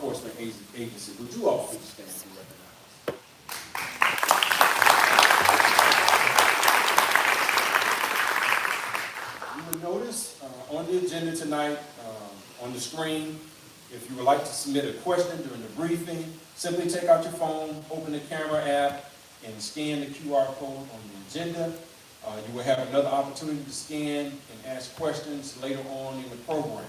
enforcement agency. Would you all please stand and be recognized? You will notice on the agenda tonight, on the screen, if you would like to submit a question during the briefing, simply take out your phone, open the camera app, and scan the QR code on the agenda. You will have another opportunity to scan and ask questions later on in the program.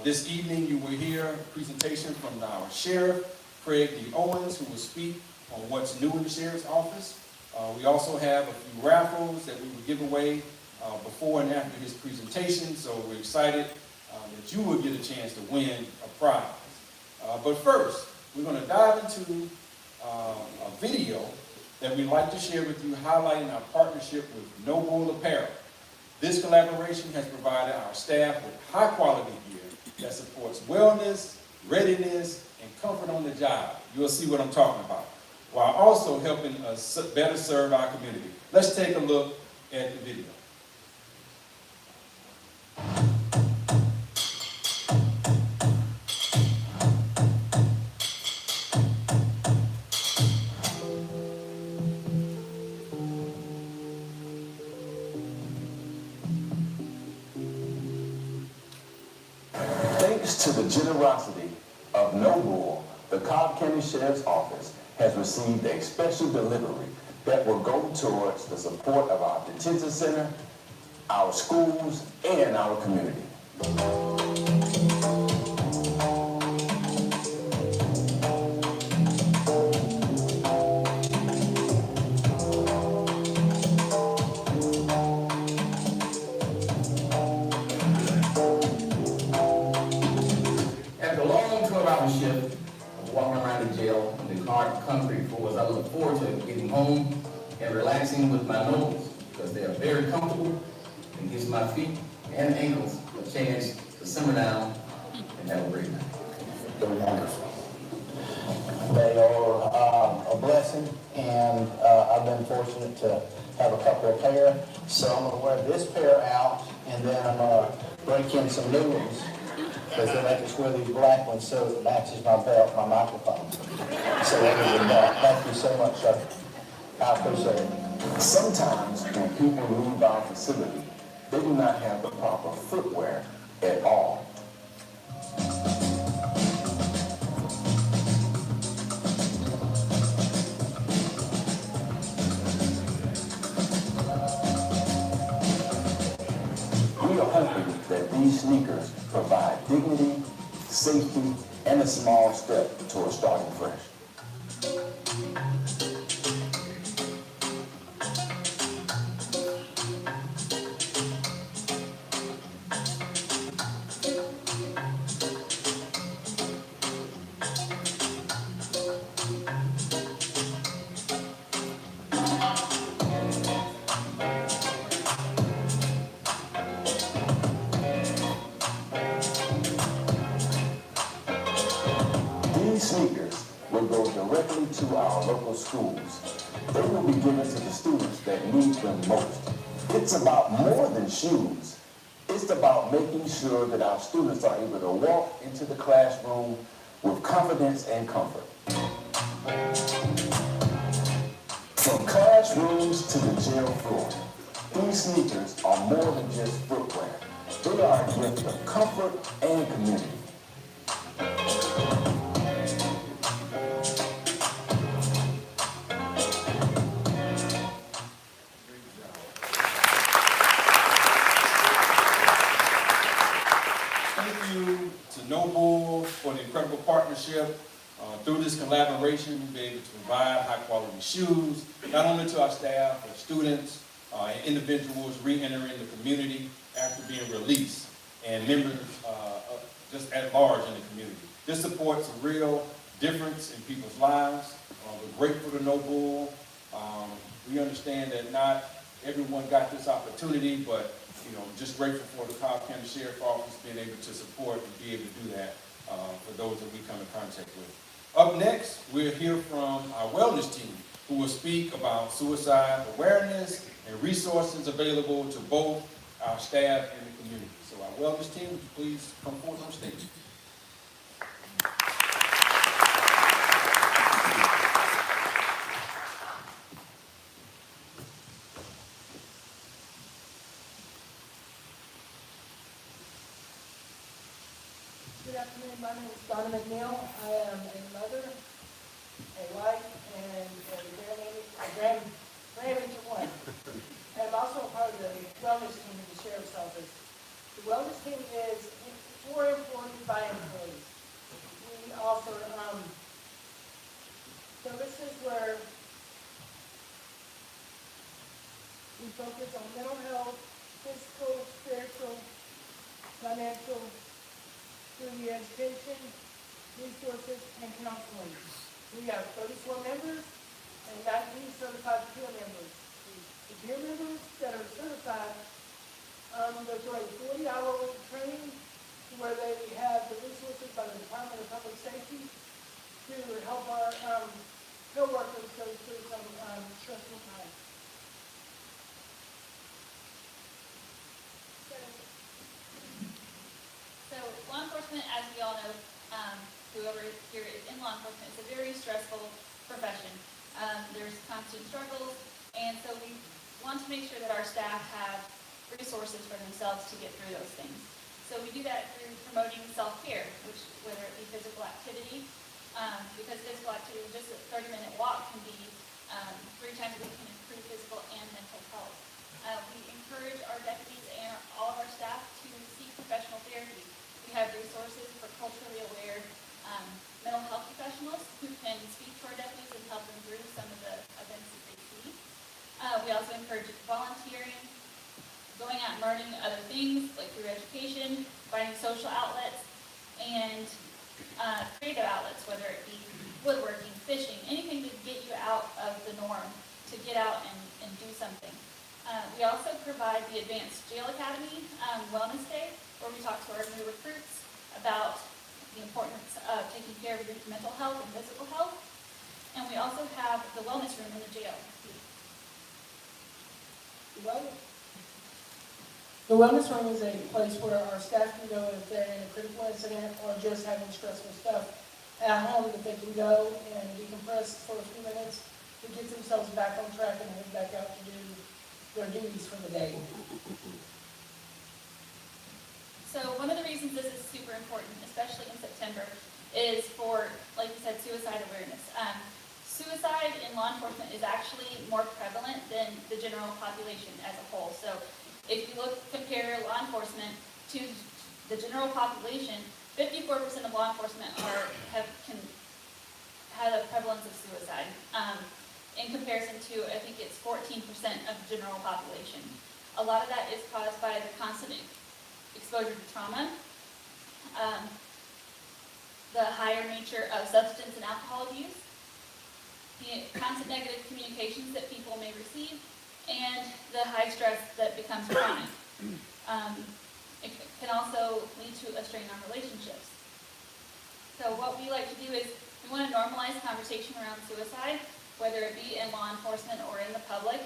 This evening, you will hear a presentation from our Sheriff, Craig Owens, who will speak on what's new in the Sheriff's Office. We also have a few raffles that we will give away before and after his presentation, so we're excited that you will get a chance to win a prize. But first, we're going to dive into a video that we'd like to share with you highlighting our partnership with No Bull Apparel. This collaboration has provided our staff with high-quality gear that supports wellness, readiness, and comfort on the job. You'll see what I'm talking about, while also helping us better serve our community. Let's take a look at the video. Thanks to the generosity of No Bull, the Cobb County Sheriff's Office has received a special delivery that will go towards the support of our detention center, our schools, and our community. After a long 12-hour shift of walking around the jail in the hard concrete floors, I look forward to getting home and relaxing with my nose because they are very comfortable and gives my feet and ankles a chance to simmer down and have a great night. They're wonderful. They are a blessing, and I've been fortunate to have a couple of pair. So I'm going to wear this pair out, and then I'm going to break in some new ones, because then I just wear these black ones so it matches my belt, my microphone. So thank you so much, sir. I appreciate it. Sometimes when people leave our facility, they do not have the proper footwear at all. We are hoping that these sneakers provide dignity, safety, and a small step towards starting fresh. These sneakers will go directly to our local schools. They will be given to the students that need them most. It's about more than shoes. It's about making sure that our students are able to walk into the classroom with confidence and comfort. From classrooms to the jail floor, these sneakers are more than just footwear. They are a gift of comfort and community. Thank you to No Bull for the incredible partnership. Through this collaboration, we'll be able to provide high-quality shoes, not only to our staff, but students and individuals re-entering the community after being released, and members just at large in the community. This supports a real difference in people's lives. We're grateful to No Bull. We understand that not everyone got this opportunity, but just grateful for the Cobb County Sheriff's Office being able to support and be able to do that for those that we come in contact with. Up next, we'll hear from our wellness team, who will speak about suicide awareness and resources available to both our staff and the community. So our wellness team, would you please come forward on stage? Donna McNeil. I am a mother, a wife, and a grandmother to one. And I'm also a part of the wellness team at the Sheriff's Office. The wellness team is for employees by employees. We offer services where we focus on mental health, physical, spiritual, financial, through the education, resources, and counseling. We have 34 members and 19 certified peer members. The peer members that are certified go through a 40-hour week training where they have the resources by the Department of Public Safety to help our co-workers go through some stressful times. So law enforcement, as we all know, whoever here is in law enforcement, is a very stressful profession. There's constant struggles, and so we want to make sure that our staff have resources for themselves to get through those things. So we do that through promoting self-care, which whether it be physical activity, because physical activity, just a 30-minute walk can be 3 times a week, can improve physical and mental health. We encourage our deputies and all of our staff to seek professional therapy. We have resources for culturally aware mental health professionals who can speak to our deputies and help them through some of the events that they see. We also encourage volunteering, going out and learning other things like through education, finding social outlets, and creative outlets, whether it be woodworking, fishing, anything to get you out of the norm, to get out and do something. We also provide the Advanced Jail Academy Wellness Day, where we talk to our new recruits about the importance of taking care of your mental health and physical health. And we also have the wellness room in the jail. The wellness room is a place where our staff can go if they're in a critical incident or just having stressful stuff at home, that they can go and decompress for a few minutes to get themselves back on track and head back out to do their duties for the day. So one of the reasons this is super important, especially in September, is for, like you said, suicide awareness. Suicide in law enforcement is actually more prevalent than the general population as a whole. So if you compare law enforcement to the general population, 54% of law enforcement have a prevalence of suicide. In comparison to, I think it's 14% of the general population. A lot of that is caused by the constant exposure to trauma, the higher nature of substance and alcohol abuse, the constant negative communications that people may receive, and the high stress that becomes chronic. It can also lead to a strain on relationships. So what we like to do is we want to normalize conversation around suicide, whether it be in law enforcement or in the public,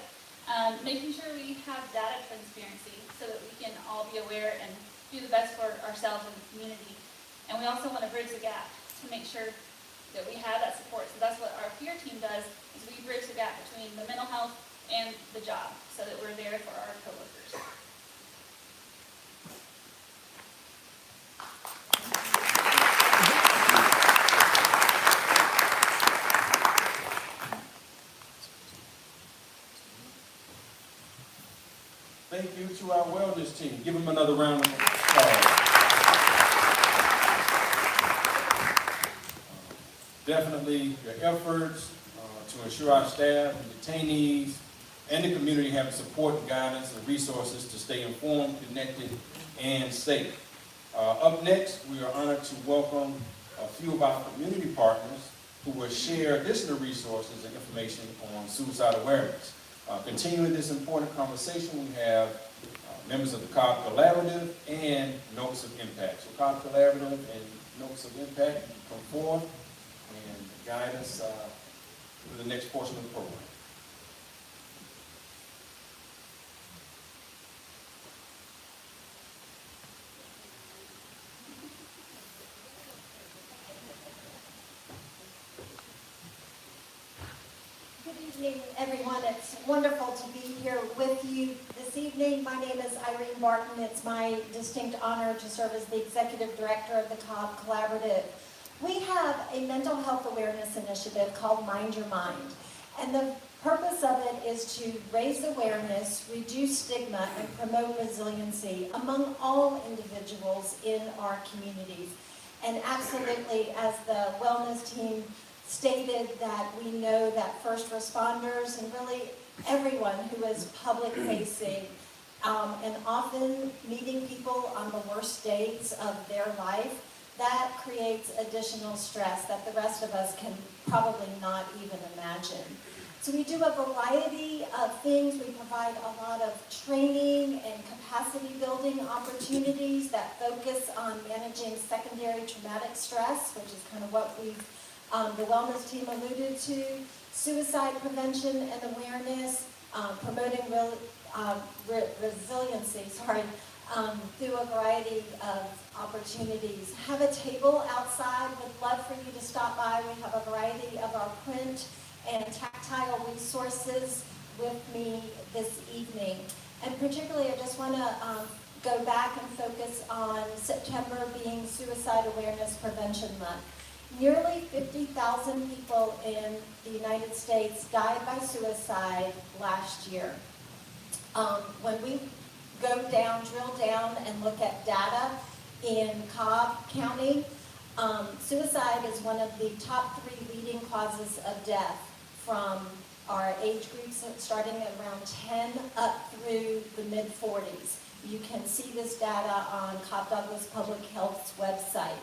making sure we have data transparency so that we can all be aware and do the best for ourselves and the community. And we also want to bridge the gap to make sure that we have that support. So that's what our peer team does, is we bridge the gap between the mental health and the job so that we're there for our coworkers. Thank you to our wellness team. Give them another round of applause. Definitely your efforts to ensure our staff and detainees and the community have the support, guidance, and resources to stay informed, connected, and safe. Up next, we are honored to welcome a few of our community partners who will share additional resources and information on suicide awareness. Continuing this important conversation, we have members of the Cobb Collaborative and Notes of Impact. So Cobb Collaborative and Notes of Impact come forth and guide us through the next portion of the program. Good evening, everyone. It's wonderful to be here with you this evening. My name is Irene Barton. It's my distinct honor to serve as the Executive Director of the Cobb Collaborative. have a mental health awareness initiative called Mind Your Mind. And the purpose of it is to raise awareness, reduce stigma, and promote resiliency among all individuals in our communities. And absolutely, as the wellness team stated, that we know that first responders and really everyone who is public facing and often meeting people on the worst days of their life, that creates additional stress that the rest of us can probably not even imagine. So we do a variety of things. We provide a lot of training and capacity building opportunities that focus on managing secondary traumatic stress, which is kind of what the wellness team alluded to, suicide prevention and awareness, promoting resiliency, through a variety of opportunities. Have a table outside. Would love for you to stop by. We have a variety of our print and tactile resources with me this evening. And particularly, I just want to go back and focus on September being Suicide Awareness Prevention Month. Nearly 50,000 people in the United States died by suicide last year. When we go down, drill down, and look at data in Cobb County, suicide is one of the top 3 leading causes of death from our age groups starting at around 10 up through the mid-40s. You can see this data on Cobb Douglas Public Health's website.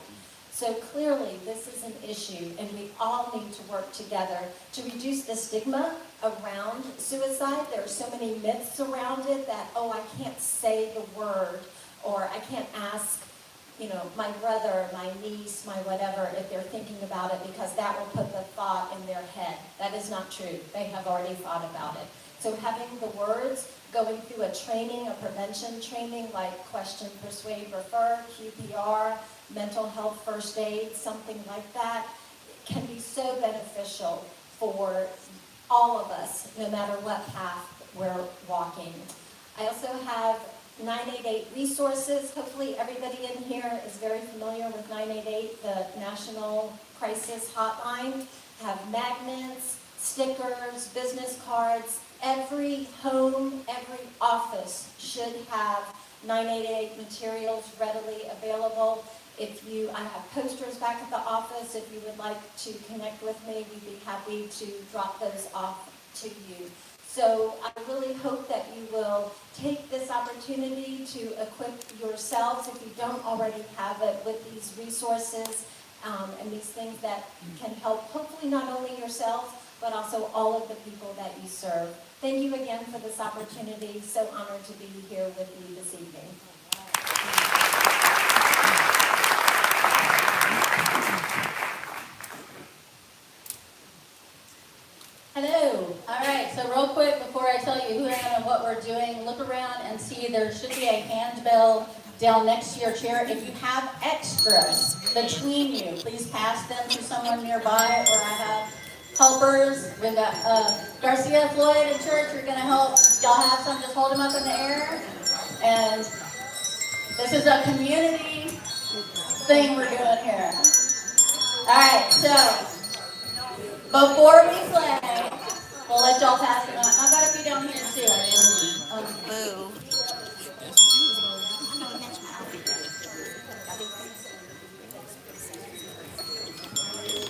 So clearly, this is an issue, and we all need to work together to reduce the stigma around suicide. There are so many myths around it that, oh, I can't say the word, or I can't ask, my brother, my niece, my whatever, if they're thinking about it, because that will put the thought in their head. That is not true. They have already thought about it. So having the words, going through a training, a prevention training like Question, Persuade, Refer, QPR, mental health first aid, something like that, can be so beneficial for all of us, no matter what path we're walking. I also have 988 resources. Hopefully everybody in here is very familiar with 988, the National Crisis Hotline. Have magnets, stickers, business cards. Every home, every office should have 988 materials readily available. I have posters back at the office. If you would like to connect with me, we'd be happy to drop those off to you. So I really hope that you will take this opportunity to equip yourselves, if you don't already have it, with these resources and these things that can help hopefully not only yourselves, but also all of the people that you serve. Thank you again for this opportunity. So honored to be here with you this evening. Hello. All right, so real quick before I tell you who I am and what we're doing, look around and see there should be a handbell down next to your chair. If you have extras between you, please pass them to someone nearby, or I have helpers. We've got Garcia, Floyd, and Church are going to help. Y'all have some, just hold them up in the air. And this is a community thing we're doing here. All right, so before we play, we'll let y'all pass it on. I've got a few down here too. Boo.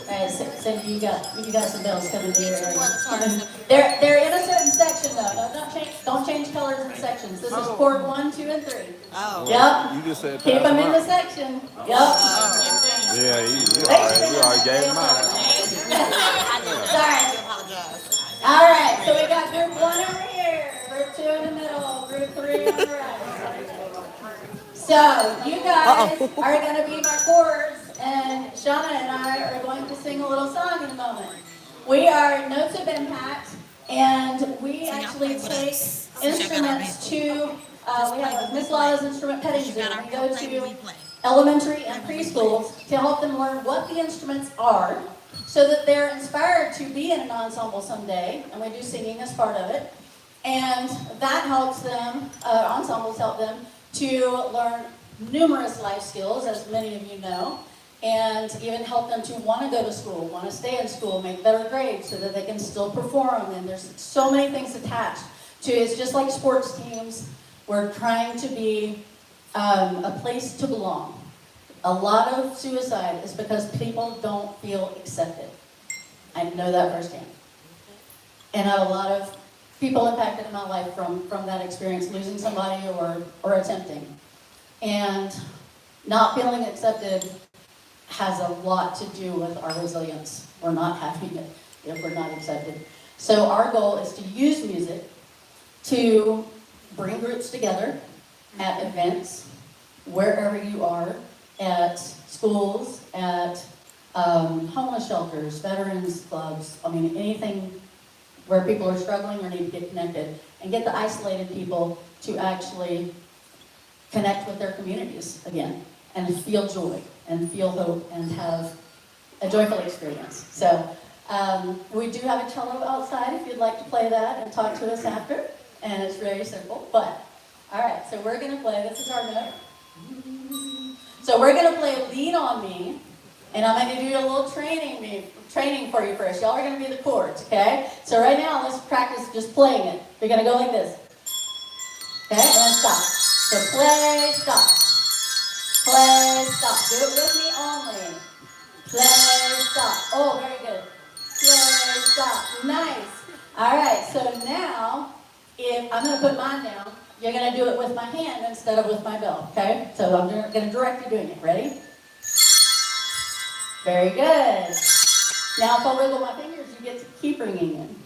All right, Cindy, you got some bills coming to your area. They're in a certain section though. No, don't change colors in sections. This is port 1, 2, and 3. Oh. Yep. You just said keep them in the section. Yep. Yeah, you already gave them mine. Sorry. All right, so we got group 1 over here, group 2 in the middle, group 3 on the right. So you guys are going to be my chords, and Shauna and I are going to sing a little song in a moment. We are Notes of Impact, and we actually take instruments to, we have Miss Lala's instrument petting zoo. We go to elementary and preschools to help them learn what the instruments are, so that they're inspired to be in an ensemble someday, and we do singing as part of it. And that helps them, ensembles help them to learn numerous life skills, as many of you know. and even help them to want to go to school, want to stay in school, make better grades so that they can still perform. And there's so many things attached to it. It's just like sports teams. We're trying to be a place to belong. A lot of suicide is because people don't feel accepted. I know that firsthand. And I have a lot of people impacted in my life from that experience, losing somebody or attempting. And not feeling accepted has a lot to do with our resilience. We're not having it if we're not accepted. So our goal is to use music to bring groups together at events, wherever you are, at schools, at homeless shelters, veterans clubs, I mean anything where people are struggling or need to get connected, and get the isolated people to actually connect with their communities again, and feel joy, and feel hope, and have a joyful experience. So we do have a cello outside if you'd like to play that and talk to us after, and it's very simple, but, all right, so we're gonna play, this is our note. So we're gonna play Lean on Me, and I'm gonna do a little training for you first. Y'all are gonna be the chords, okay? So right now, let's practice just playing it. You're gonna go like this. Okay, and then stop. So play, stop. Play, stop. Do it with me only. Play, stop. Oh, very good. Play, stop. Nice. All right, so now, if I'm gonna put mine down, you're gonna do it with my hand instead of with my bell, okay? So I'm gonna direct you doing it. Ready? Very good. Now if I wiggle my fingers, you get to keep ringing in.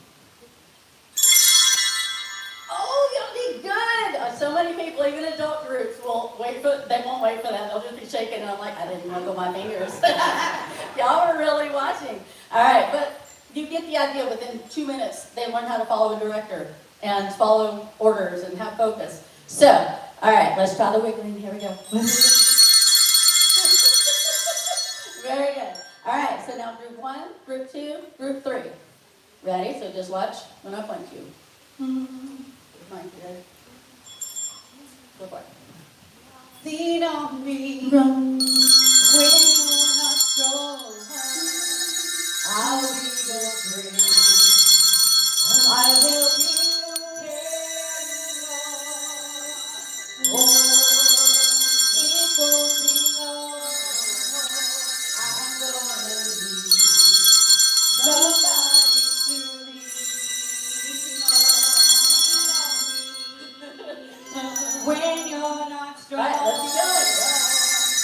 Oh, you'll be good. So many people, even adult groups, they won't wait for that. They'll just be shaking, and I'm like, I didn't wiggle my fingers. Y'all were really watching. All right, but you get the idea. Within 2 minutes, they learn how to follow a director and follow orders and have focus. So, all right, let's try the wiggling. Here we go. Very good. All right, so now group 1, group 2, group 3. Ready? So just watch when I point you. Mike, you ready? Go for it. Lean on me when you're not strong. I'll be your friend. I will be your carry on. It won't be long. I'm gonna need somebody to lean on. When you're not strong, all right, let's keep going.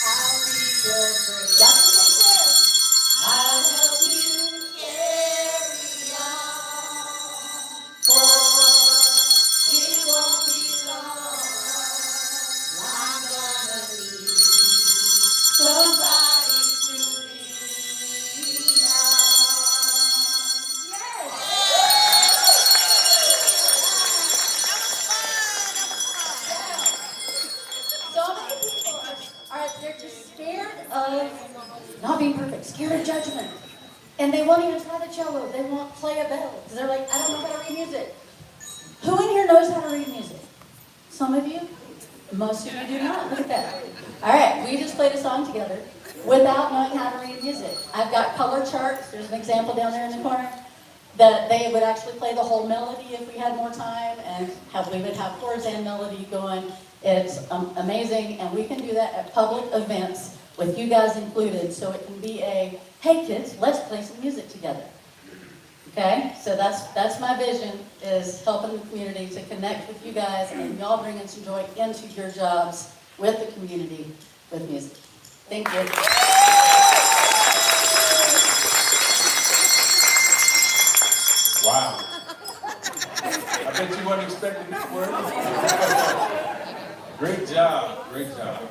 I'll be your friend. Y'all can take care. I'll help you carry on. For it won't be long. I'm gonna need somebody to lean on. So many people they're just scared of not being perfect, scared of judgment. And they won't even try the cello. They won't play a bell. Because they're like, I don't know how to read music. Who in here knows how to read music? Some of you? Most of you do not. Look at that. All right, we just played a song together without knowing how to read music. I've got color charts. There's an example down there in the corner that they would actually play the whole melody if we had more time, and we would have chords and melody going. It's amazing, and we can do that at public events with you guys included, so it can be a, hey kids, let's play some music together. Okay, so that's my vision, is helping the community to connect with you guys, and y'all bringing some joy into your jobs with the community with music. Thank you. Wow. I bet you wasn't expecting this word. Great job, great job.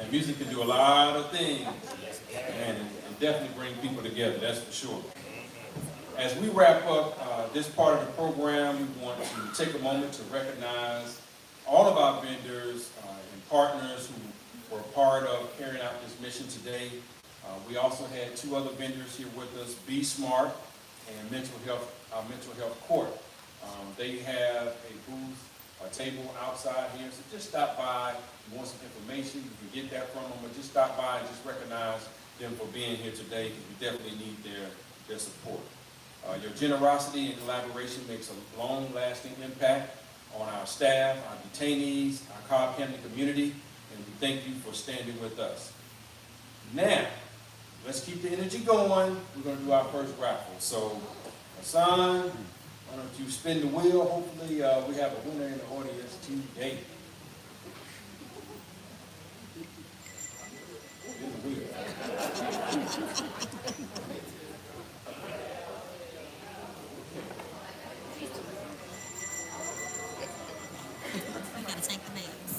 And music can do a lot of things, and definitely bring people together, that's for sure. As we wrap up this part of the program, we want to take a moment to recognize all of our vendors and partners who were part of carrying out this mission today. We also had 2 other vendors here with us, Be Smart and Mental Health Court. They have a booth, a table outside here, so just stop by. If you want some information, you can get that from them, but just stop by and just recognize them for being here today, because we definitely need their support. Your generosity and collaboration makes a long-lasting impact on our staff, our detainees, our Cobb County community, and we thank you for standing with us. Now, let's keep the energy going. We're going to do our first raffle. So, Hassan, why don't you spin the wheel? Hopefully, we have a winner in the audience today. Spin the wheel. We gotta take the names.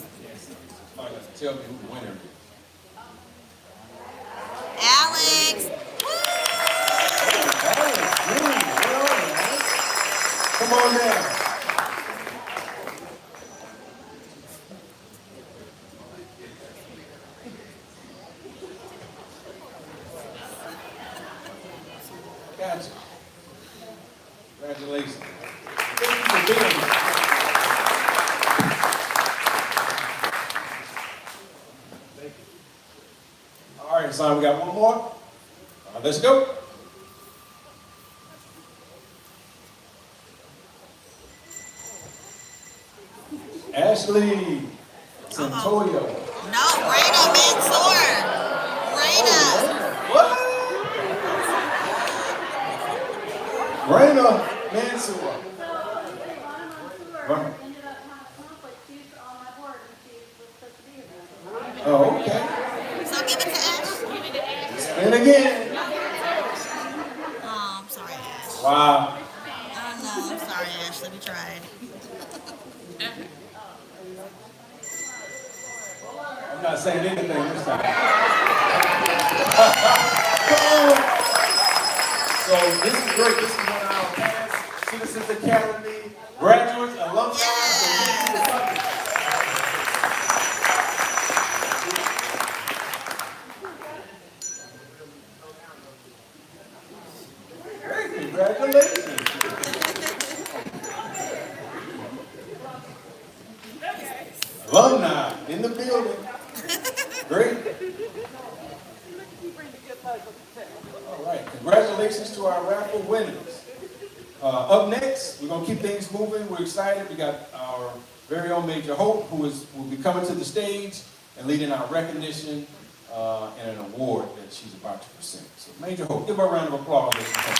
Somebody has to tell me who the winner is. Alex! Come on now. Gotcha. Congratulations. Thank you for being here. Thank you. All right, son, we got one more. Let's go. Ashley Santoyo. No, Raina Mansour. Raina. What? Raina Mansour. Right. Oh, okay. So give it to Ash. And again. Oh, I'm sorry, Ash. Wow. Oh, no, I'm sorry, Ashley. We tried. I'm not saying anything this time. Come on. So this is great. This is one of our past Citizens Academy graduates, alumni. Yeah. Great, congratulations. Alumni in the building. Great. All right, congratulations to our raffle winners. Up next, we're going to keep things moving. We're excited. We got our very own Major Hope, who will be coming to the stage and leading our recognition and an award that she's about to present. So Major Hope, give her a round of applause. As she comes.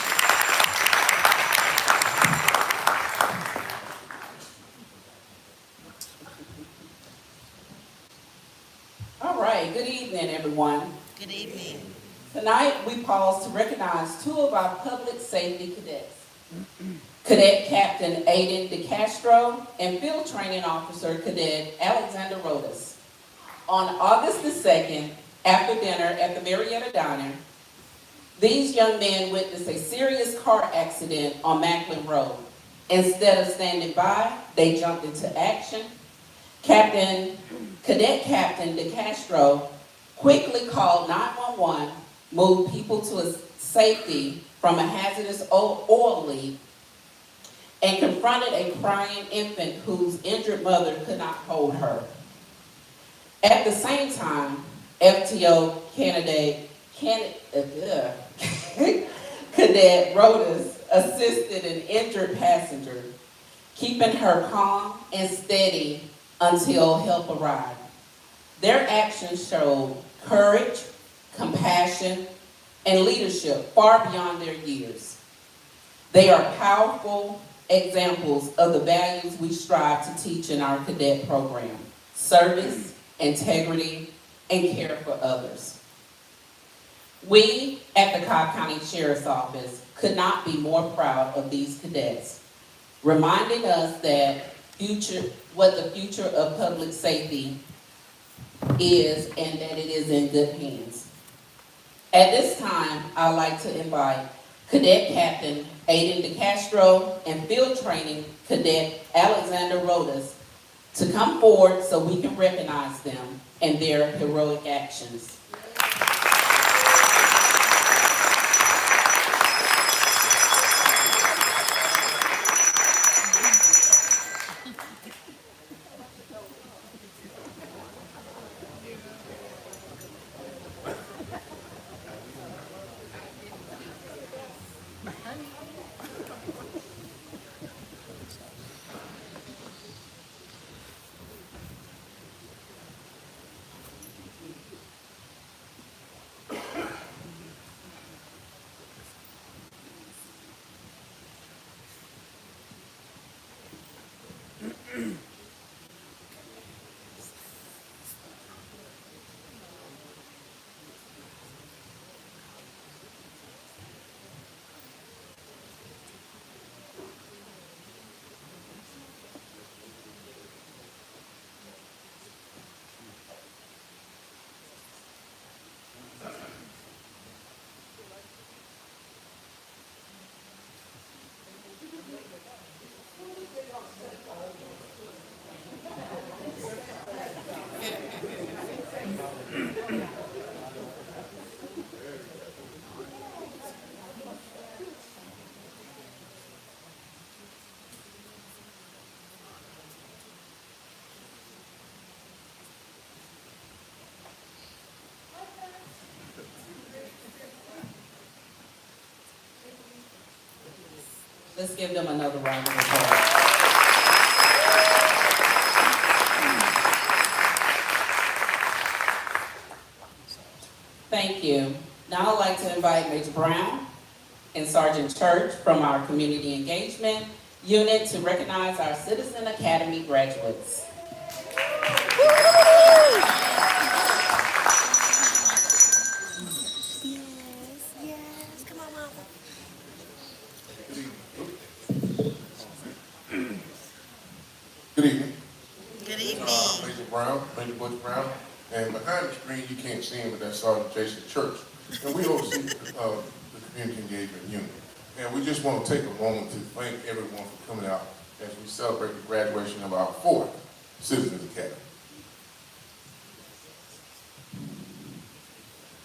All right, good evening, everyone. Good evening. Tonight, we pause to recognize two of our public safety cadets. Cadet Captain Aiden DeCastro and Field Training Officer Cadet Alexander Rodas. On August the 2nd, after dinner at the Marietta Diner, these young men witnessed a serious car accident on Macklin Road. Instead of standing by, they jumped into action. Cadet Captain DeCastro quickly called 911, moved people to safety from a hazardous oil leak, and confronted a crying infant whose injured mother could not hold her. At the same time, FTO Cadet Rodas assisted an injured passenger, keeping her calm and steady until help arrived. Their actions showed courage, compassion, and leadership far beyond their years. They are powerful examples of the values we strive to teach in our cadet program: service, integrity, and care for others. We at the Cobb County Sheriff's Office could not be more proud of these cadets, reminding us that what the future of public safety is and that it is in good hands. At this time, I'd like to invite Cadet Captain Aiden DeCastro and Field Training Cadet Alexander Rodas to come forward so we can recognize them and their heroic actions. Let's give them another round of applause. Thank you. Now I'd like to invite Major Brown and Sergeant Church from our Community Engagement Unit to recognize our Citizen Academy graduates. Good evening. Good evening. Major Brown, Major Butch Brown, and behind the screen you can't see him, but that's Sergeant Jason Church. And we oversee the Community Engagement Unit. And we just want to take a moment to thank everyone for coming out as we celebrate the graduation of our 4th Citizens Academy.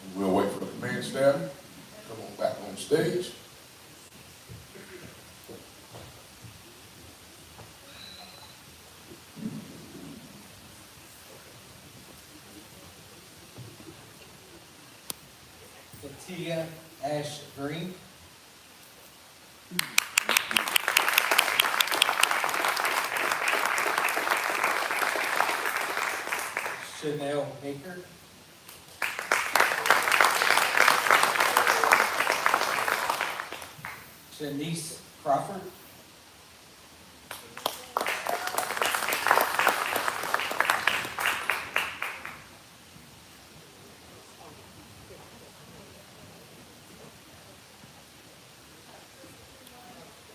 And we'll wait for the command staff to come on back on stage. Tia Ash Green. Chanel Baker. Janice Crawford.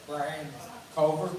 Brian Culver.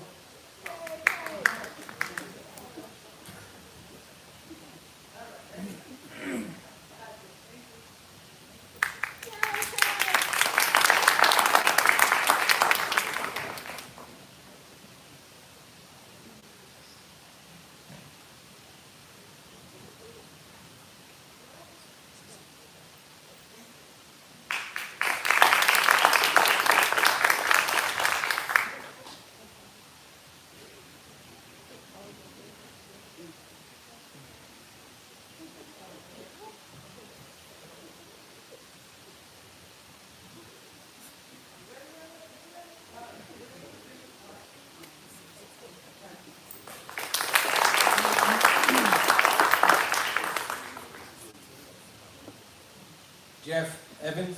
Jeff Evans.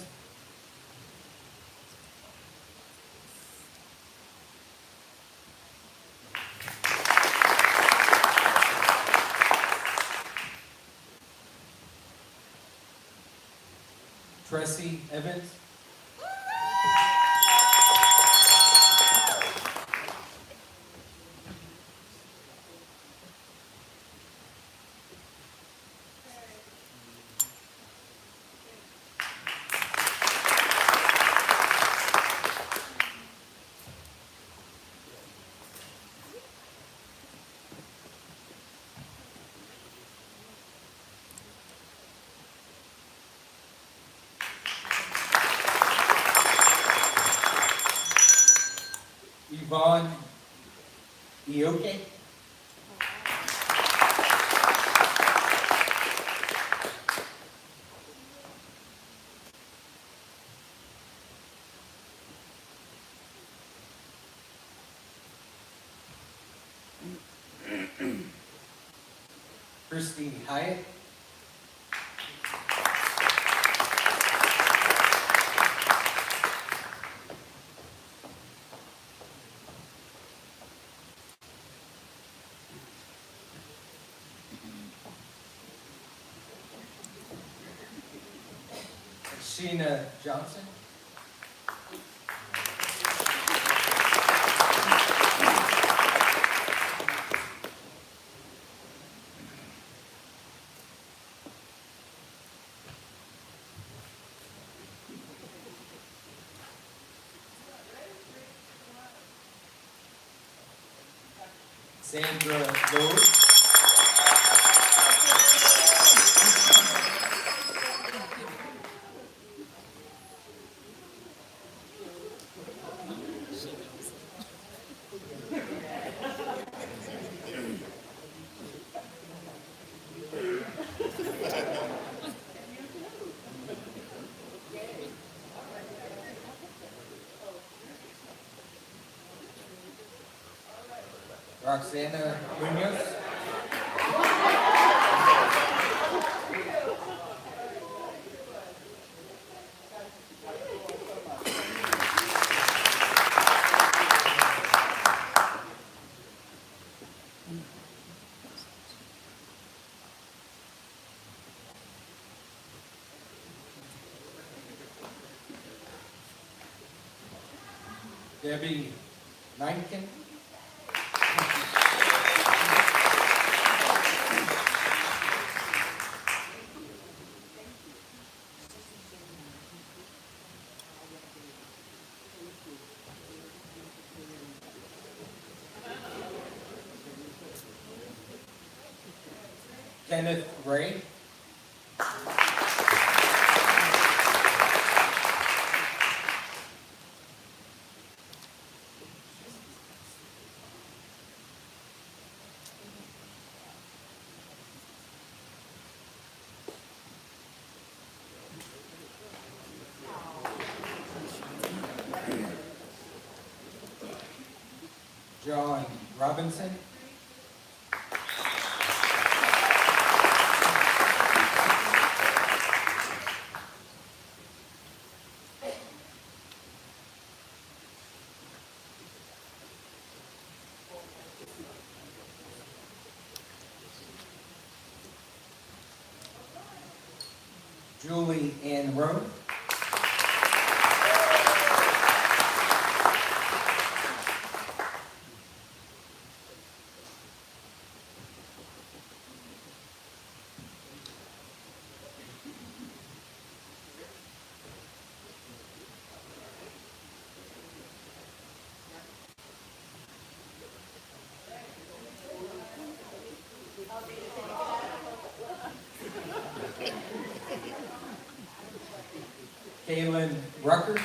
Tracy Evans. Yvonne Ioke. Christy Hyatt. Sheena Johnson. Sandra Lord. Roxana Munoz. Debbie Ninekin. Kenneth Ray. John Robinson. Julie Ann Rowe. Kaylin Rucker.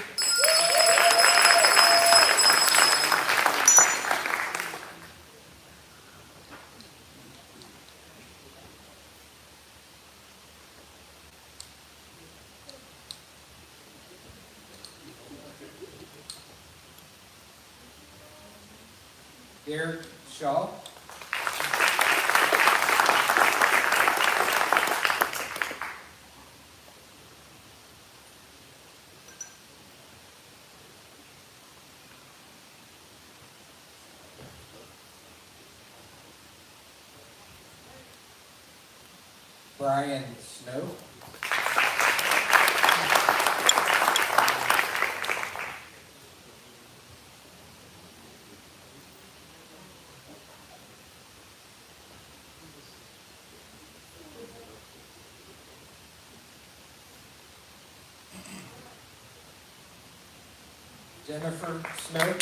Derek Shaw. Brian Snow. Jennifer Snow.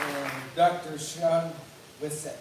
And Dr. Sean Wissett.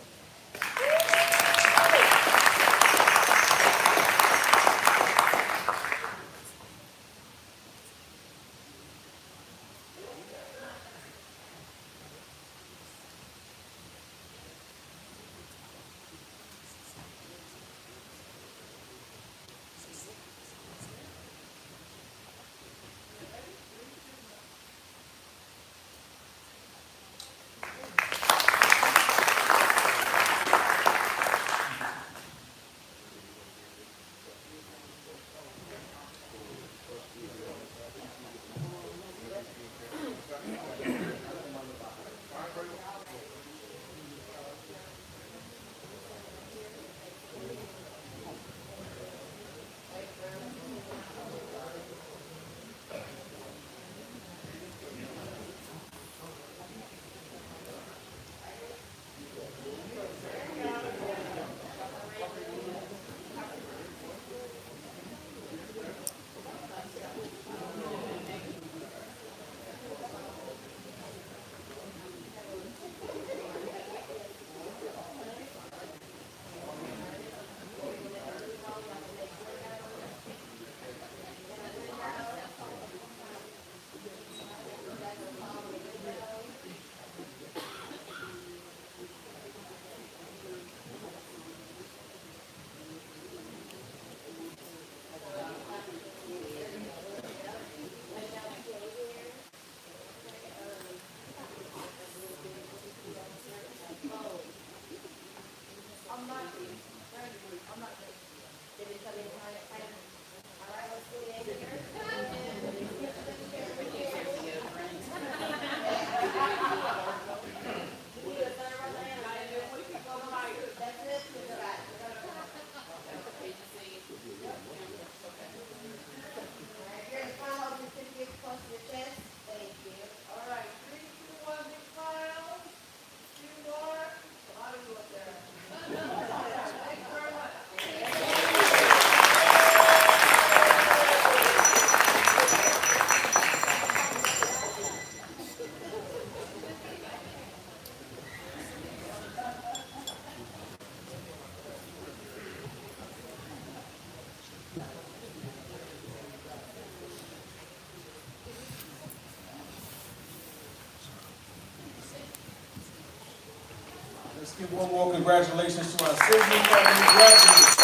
Let's give one more congratulations to our Sizzling Academy graduates.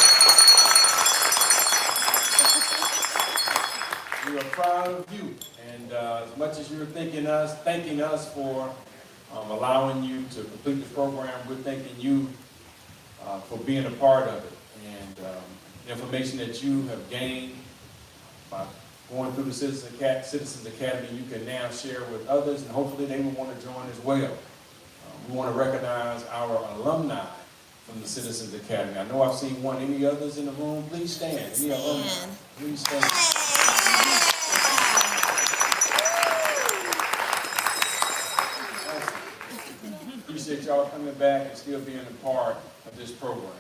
We are proud of you, and as much as you're thanking us for allowing you to complete the program, we're thanking you for being a part of it. And the information that you have gained by going through the Citizens Academy, you can now share with others, and hopefully they will want to join as well. We want to recognize our alumni from the Citizens Academy. I know I've seen one. Any others in the room? Please stand. Any alumni? Please stand. Appreciate y'all coming back and still being a part of this program.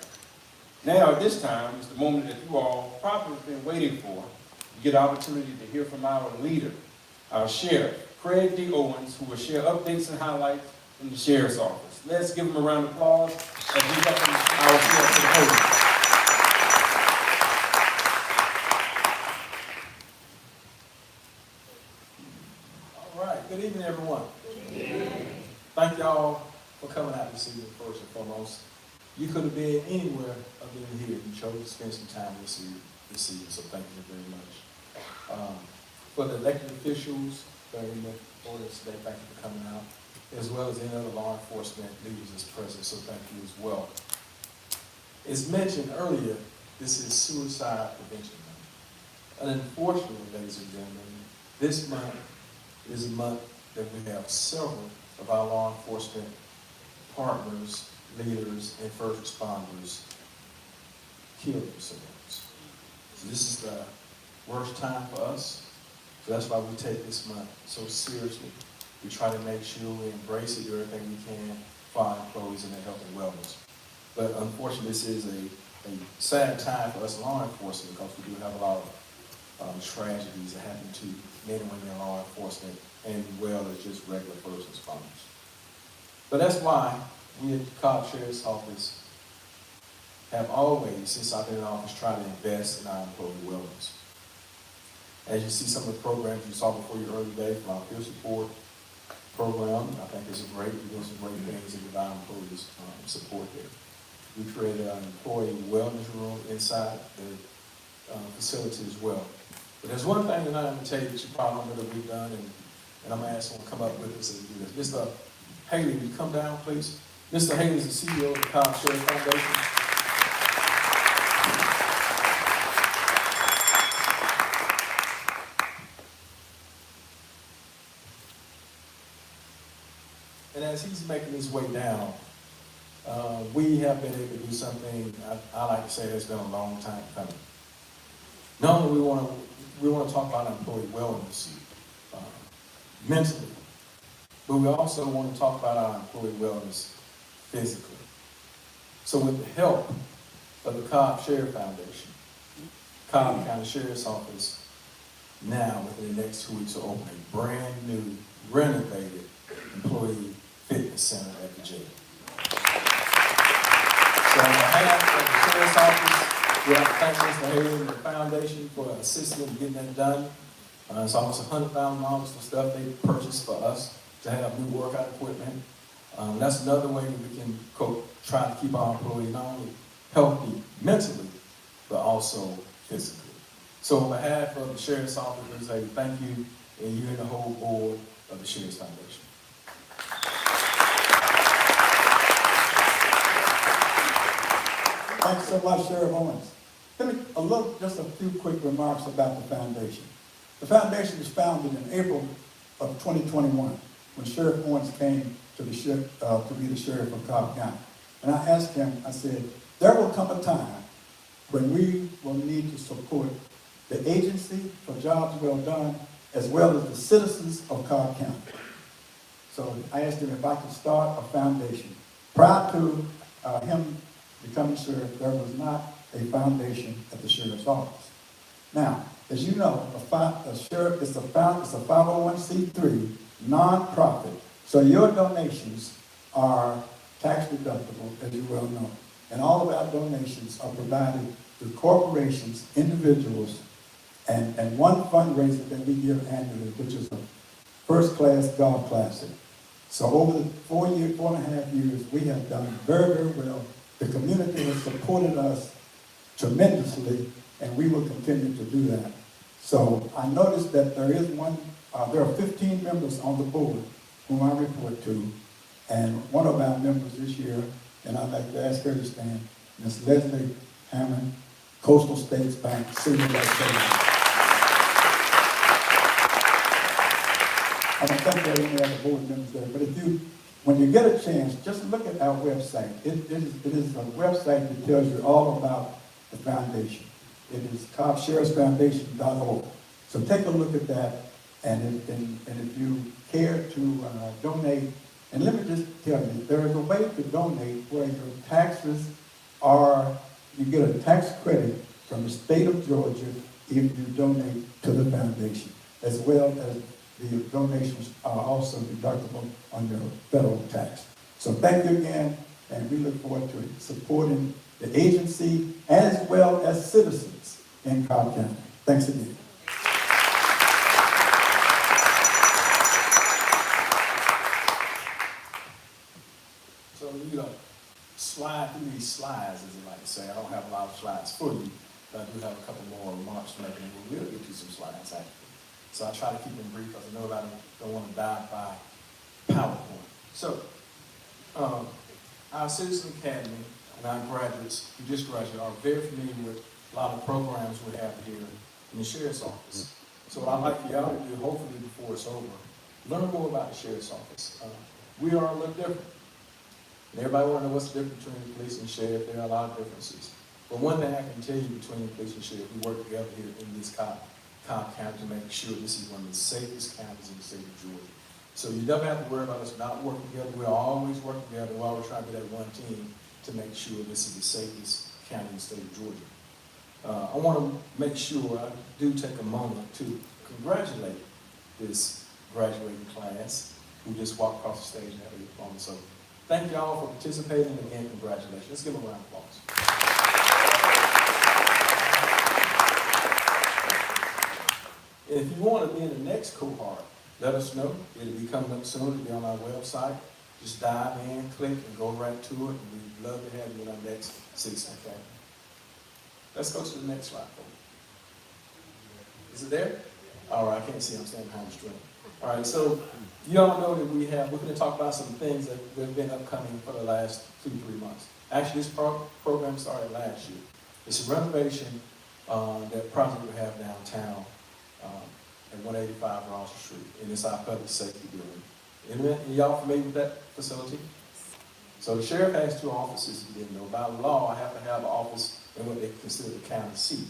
Now, at this time, is the moment that you all probably have been waiting for. You get an opportunity to hear from our leader, our Sheriff, Craig Owens, who will share updates and highlights from the Sheriff's Office. Let's give him a round of applause as we welcome our Sheriff to the podium. All right, good evening, everyone. Thank y'all for coming out this evening, first and foremost. You could have been anywhere other than here. You chose to spend some time with you this evening, so thank you very much. For the elected officials that are in the audience today, thank you for coming out, as well as any other law enforcement leaders that's present, so thank you as well. As mentioned earlier, this is Suicide Prevention Month. And unfortunately, ladies and gentlemen, this month is a month that we have several of our law enforcement partners, leaders, and first responders kill themselves. So this is the worst time for us. So that's why we take this month so seriously. We try to make sure we embrace it, do everything we can for our employees and their health and wellness. But unfortunately, this is a sad time for us law enforcement because we do have a lot of tragedies that happen to men and women in law enforcement and well as just regular first responders. But that's why we at the Cobb Sheriff's Office have always, since I've been in office, tried to invest in our employee wellness. As you see some of the programs you saw before your early day from our peer support program, I think it's we're doing some great things to give our employees support there. We created an employee wellness room inside the facility as well. But there's one thing that I'm going to tell you that you probably don't know that we've done, and I'm going to ask someone to come up with us and do this. Mr. Haley, will you come down, please? Mr. Haley is the CEO of the Cobb Sheriff Foundation. And as he's making his way down, we have been able to do something I like to say that's been a long time coming. Not only we want to talk about employee wellness mentally, but we also want to talk about our employee wellness physically. So with the help of the Cobb Sheriff Foundation, Cobb County Sheriff's Office now within the next 2 weeks will open a brand new, renovated employee fitness center at the jail. So on behalf of the Sheriff's Office, we like to thank Mr. Haley and the foundation for assisting in getting that done. It's almost $100,000 for stuff they purchased for us to have new workout equipment. That's another way that we can try to keep our employees not only healthy mentally, but also physically. So on behalf of the Sheriff's Office, we say thank you, and you and the whole board of the Sheriff's Foundation. Thanks so much, Sheriff Owens. Just a few quick remarks about the foundation. The foundation was founded in April of 2021 when Sheriff Owens came to be the sheriff of Cobb County. And I asked him, I said, there will come a time when we will need to support the agency for jobs well done, as well as the citizens of Cobb County. So I asked him if I could start a foundation. Prior to him becoming sheriff, there was not a foundation at the sheriff's office. Now, as you know, a sheriff is a 501c3 nonprofit, so your donations are tax deductible, as you well know. And all of our donations are provided to corporations, individuals, and one fundraiser that we give annually, which is a first-class golf classic. So over the 4.5 years, we have done very, very well. The community has supported us tremendously, and we will continue to do that. So I noticed that there are 15 members on the board whom I report to, and one of our members this year, and I'd like to ask her to stand, Ms. Leslie Hammond, Coastal States Bank Senior Vice President. I don't think there are any other board members there, but when you get a chance, just look at our website. It is a website that tells you all about the foundation. It is cobbsheriffsfoundation.org. So take a look at that, and if you care to donate, and let me just tell you, there is a way to donate where your taxes you get a tax credit from the state of Georgia if you donate to the foundation, as well as the donations are also deductible on your federal tax. So thank you again, and we look forward to supporting the agency as well as citizens in Cobb County. Thanks again. So slide through these slides, as I like to say. I don't have a lot of slides for you, but I do have a couple more remarks to make, and we will get to some slides actually. So I try to keep them brief because I know everybody don't want to die by PowerPoint. So, our Citizen Academy and our graduates who just graduated are very familiar with a lot of programs we have here in the Sheriff's Office. So what I'd like for y'all to do, hopefully before it's over, learn more about the Sheriff's Office. We are a little different. And everybody want to know what's the difference between the police and sheriff. There are a lot of differences. But one thing I can tell you between the police and sheriff, we work together here in this Cobb County to make sure this is one of the safest counties in the state of Georgia. So you never have to worry about us not working together. We're always working together. We're always trying to be that one team to make sure this is the safest county in the state of Georgia. I want to make sure I do take a moment to congratulate this graduating class who just walked across the stage and had a diploma. So thank y'all for participating, and again, congratulations. Let's give them a round of applause. If you want to be in the next cohort, let us know. It'll be coming up soon. It'll be on our website. Just dive in, click, and go right to it. And we'd love to have you in our next Citizen Academy. Let's go to the next slide, folks. Is it there? All right, I can't see. I'm standing behind the screen. All right, so you all know that we're going to talk about some things that have been upcoming for the last 2-3 months. Actually, this program started last year. It's a renovation that project we have downtown at 185 Ross Street, and it's our public safety building. And y'all familiar with that facility? So the sheriff has 2 offices. You didn't know. By law, I have to have an office in what they consider the county seat.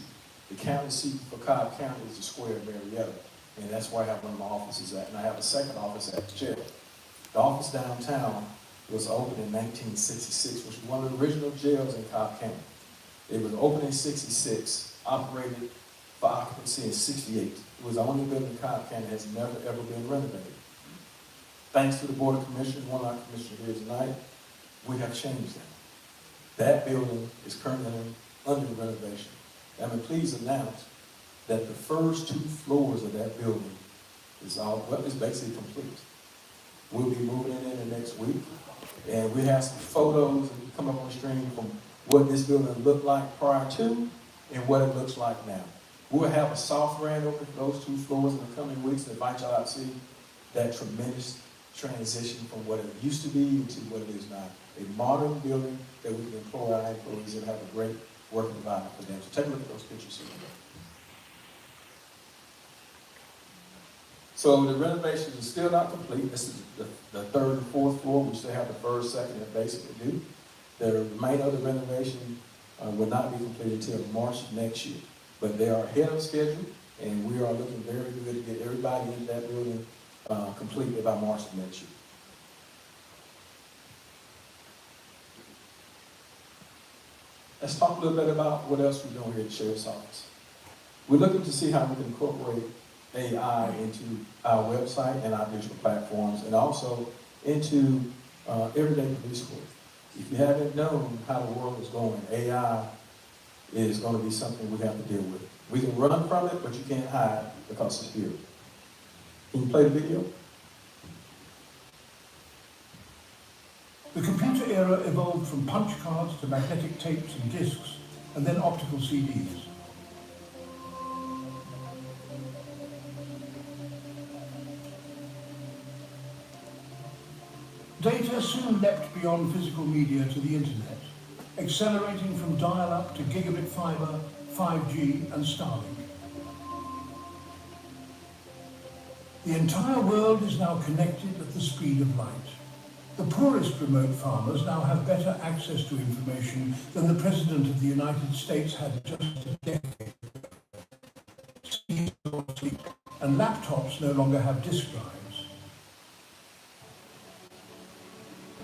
The county seat for Cobb County is the square of Marietta, and that's where I have one of my offices at. And I have a second office at the jail. The office downtown was opened in 1966, which was one of the original jails in Cobb County. It was opened in 66, operated for occupancy in 68. It was the only building in Cobb County that has never, ever been renovated. Thanks to the Board of Commissioners, one of our commissioners here tonight, we have changed that. That building is currently under renovation. And I'm pleased to announce that the first 2 floors of that building is basically complete. We'll be moving in the next week, and we have some photos that come up on the screen from what this building looked like prior to and what it looks like now. We'll have a soft grand open for those 2 floors in the coming weeks to invite y'all out to see that tremendous transition from what it used to be to what it is now. A modern building that we can employ our employees and have a great work environment for them. So take a look at those pictures here. So the renovations are still not complete. This is the third and fourth floor. We still have the first, second, and basement to do. The remainder of the renovation will not be completed until March next year. But they are ahead of schedule, and we are looking very good to get everybody into that building completely by March of next year. Let's talk a little bit about what else we're doing here at the Sheriff's Office. We're looking to see how we can incorporate AI into our website and our digital platforms, and also into everyday police work. If you haven't known how the world is going, AI is going to be something we have to deal with. We can run from it, but you can't hide because it's here. Can you play the video? The computer era evolved from punch cards to magnetic tapes and discs, and then optical CDs. Data soon leapt beyond physical media to the internet, accelerating from dial-up to gigabit fiber, 5G and Starlink. The entire world is now connected at the speed of light. The poorest remote farmers now have better access to information than the President of the United States had just a decade ago. And laptops no longer have disk drives.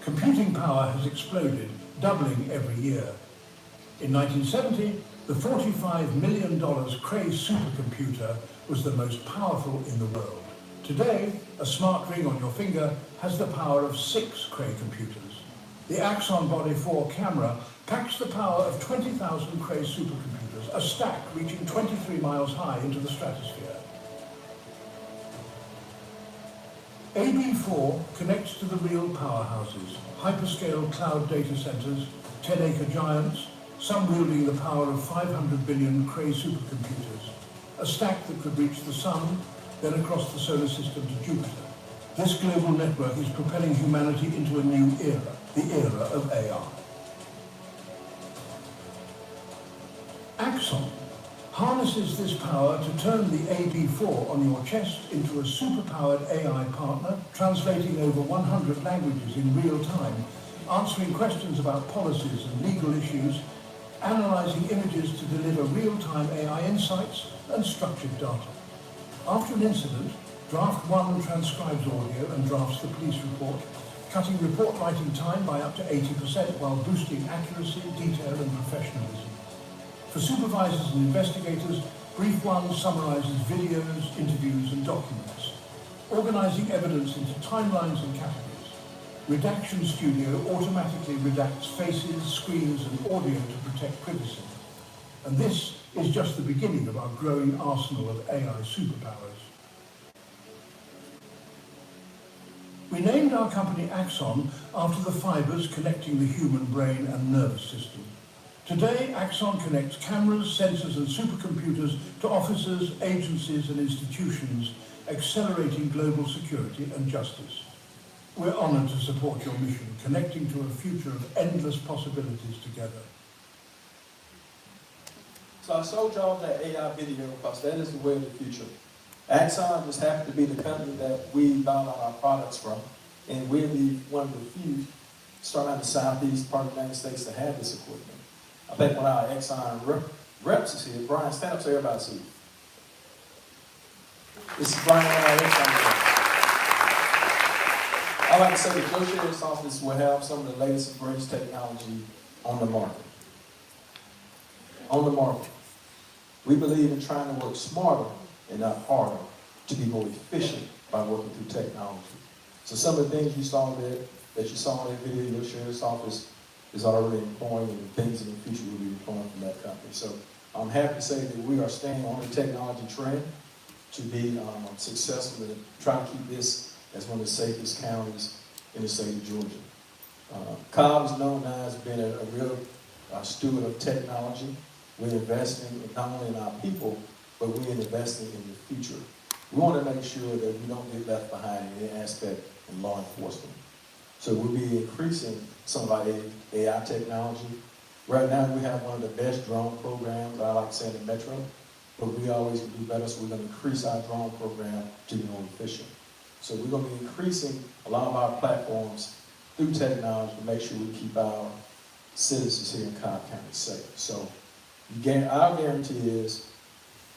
Computing power has exploded, doubling every year. In 1970, the $45 million Cray supercomputer was the most powerful in the world. Today, a smart ring on your finger has the power of 6 Cray computers. The Axon Body 4 camera packs the power of 20,000 Cray supercomputers, a stack reaching 23 miles high into the stratosphere. AB4 connects to the real powerhouses, hyperscale cloud data centers, 10-acre giants, some wielding the power of 500 billion Cray supercomputers, a stack that could reach the sun, then across the solar system to Jupiter. This global network is propelling humanity into a new era, the era of AI. Axon harnesses this power to turn the AB4 on your chest into a superpowered AI partner, translating over 100 languages in real time, answering questions about policies and legal issues, analyzing images to deliver real-time AI insights and structured data. After an incident, Draft 1 transcribes audio and drafts the police report, cutting report writing time by up to 80% while boosting accuracy, detail and professionalism. For supervisors and investigators, Brief 1 summarizes videos, interviews and documents, organizing evidence into timelines and categories. Redaction Studio automatically redacts faces, screens and audio to protect privacy. And this is just the beginning of our growing arsenal of AI superpowers. We named our company Axon after the fibers connecting the human brain and nervous system. Today, Axon connects cameras, sensors and supercomputers to officers, agencies and institutions, accelerating global security and justice. We're honored to support your mission, connecting to a future of endless possibilities together. So I showed y'all that AI video because that is the way of the future. Axon just happened to be the company that we buy all our products from, and we'll be one of the few, starting out the southeast part of the United States, to have this equipment. I think one of our Axon reps is here. Brian, stand up so everybody sees you. This is Brian, one of our Axon reps. I like to say that your Sheriff's Office will have some of the latest and greatest technology on the market. On the market. We believe in trying to work smarter and not harder to be more efficient by working through technology. So some of the things you saw there, that you saw in that video, your Sheriff's Office is already employing, and the things in the future will be employing from that company. So I'm happy to say that we are staying on the technology trend to be successful and try to keep this as one of the safest counties in the state of Georgia. Cobb is known now as being a real steward of technology. We're investing not only in our people, but we're investing in the future. We want to make sure that we don't get left behind in any aspect in law enforcement. So we'll be increasing some of our AI technology. Right now, we have one of the best drone programs, I like to say, in the metro, but we always can do better, so we're gonna increase our drone program to be more efficient. So we're gonna be increasing a lot of our platforms through technology to make sure we keep our citizens here in Cobb County safe. So our guarantee is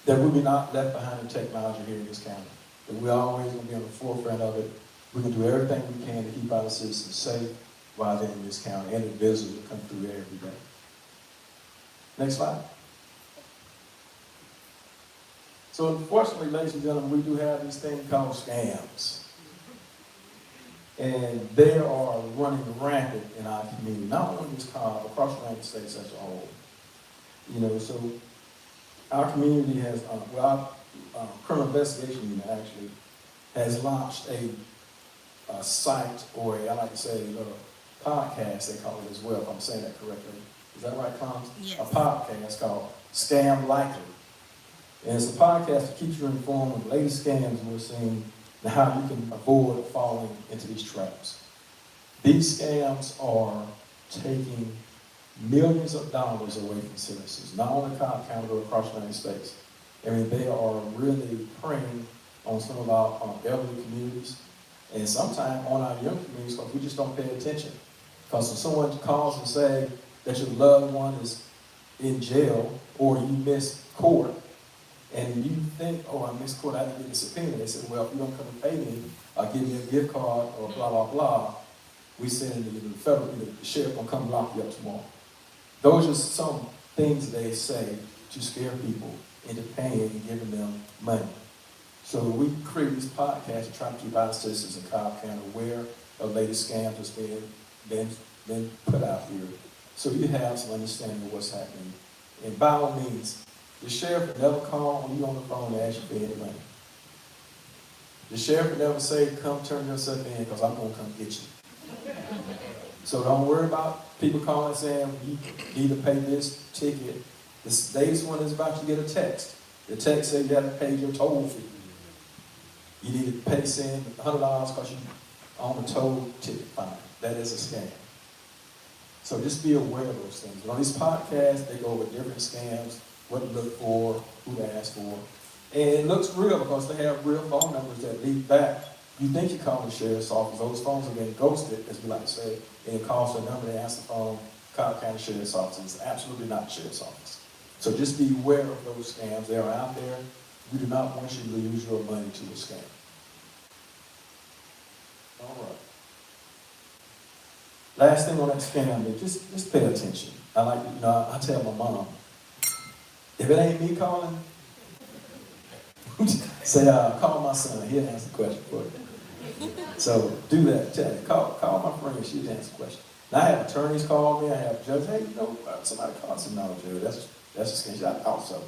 that we'll be not left behind in technology here in this county. That we're always gonna be on the forefront of it. We can do everything we can to keep our citizens safe while they're in this county, and the visitors will come through there every day. Next slide. So unfortunately, ladies and gentlemen, we do have this thing called scams. And they are running rampant in our community, not only in this Cobb, across the United States as a whole. You know, so our community has, our criminal investigation unit actually has launched a site, or I like to say a podcast, they call it as well, if I'm saying that correctly. Is that right, Combs? Yes. A podcast called Scam Likely. And it's a podcast that keeps you informed of the latest scams we're seeing and how you can avoid falling into these traps. These scams are taking millions of dollars away from citizens, not only Cobb County, but across the United States. I mean, they are really preying on some of our elderly communities, and sometimes on our young communities, because we just don't pay attention. Because when someone calls and say that your loved one is in jail, or you missed court, and you think, oh, I missed court, I didn't get a subpoena. They said, well, if you don't come and pay me, I'll give you a gift card, or blah, blah, blah. We send the federal, the sheriff will come lock you up tomorrow. Those are some things they say to scare people into paying and giving them money. So we create these podcasts to try to keep our citizens in Cobb County aware of latest scams that's been put out here. So you have some understanding of what's happening. And by all means, the sheriff would never call when you on the phone and ask you for any money. The sheriff would never say, come turn yourself in because I'm going to come get you. So don't worry about people calling saying, you need to pay this ticket. This latest one is about to get a text. The text says you have to pay your toll fee. You need to pay saying $100 because you're on the toll ticket fine. That is a scam. So just be aware of those things. But on these podcasts, they go over different scams, what to look for, who to ask for. And it looks real because they have real phone numbers that lead back. You think you're calling the sheriff's office. Those phones have been ghosted, as we like to say, and it calls the number, they answer the phone, Cobb County Sheriff's Office. It's absolutely not the sheriff's office. So just be aware of those scams. They are out there. We do not want you to lose your money to a scam. All right. Last thing on that scam is just pay attention. I tell my mom, if it ain't me calling, say, call my son, he'll answer the question for you. So do that, tell him, call my friend, she'll answer the question. Now I have attorneys call me, I have judges, hey, somebody calls him now, Joe, that's a scam, I thought so.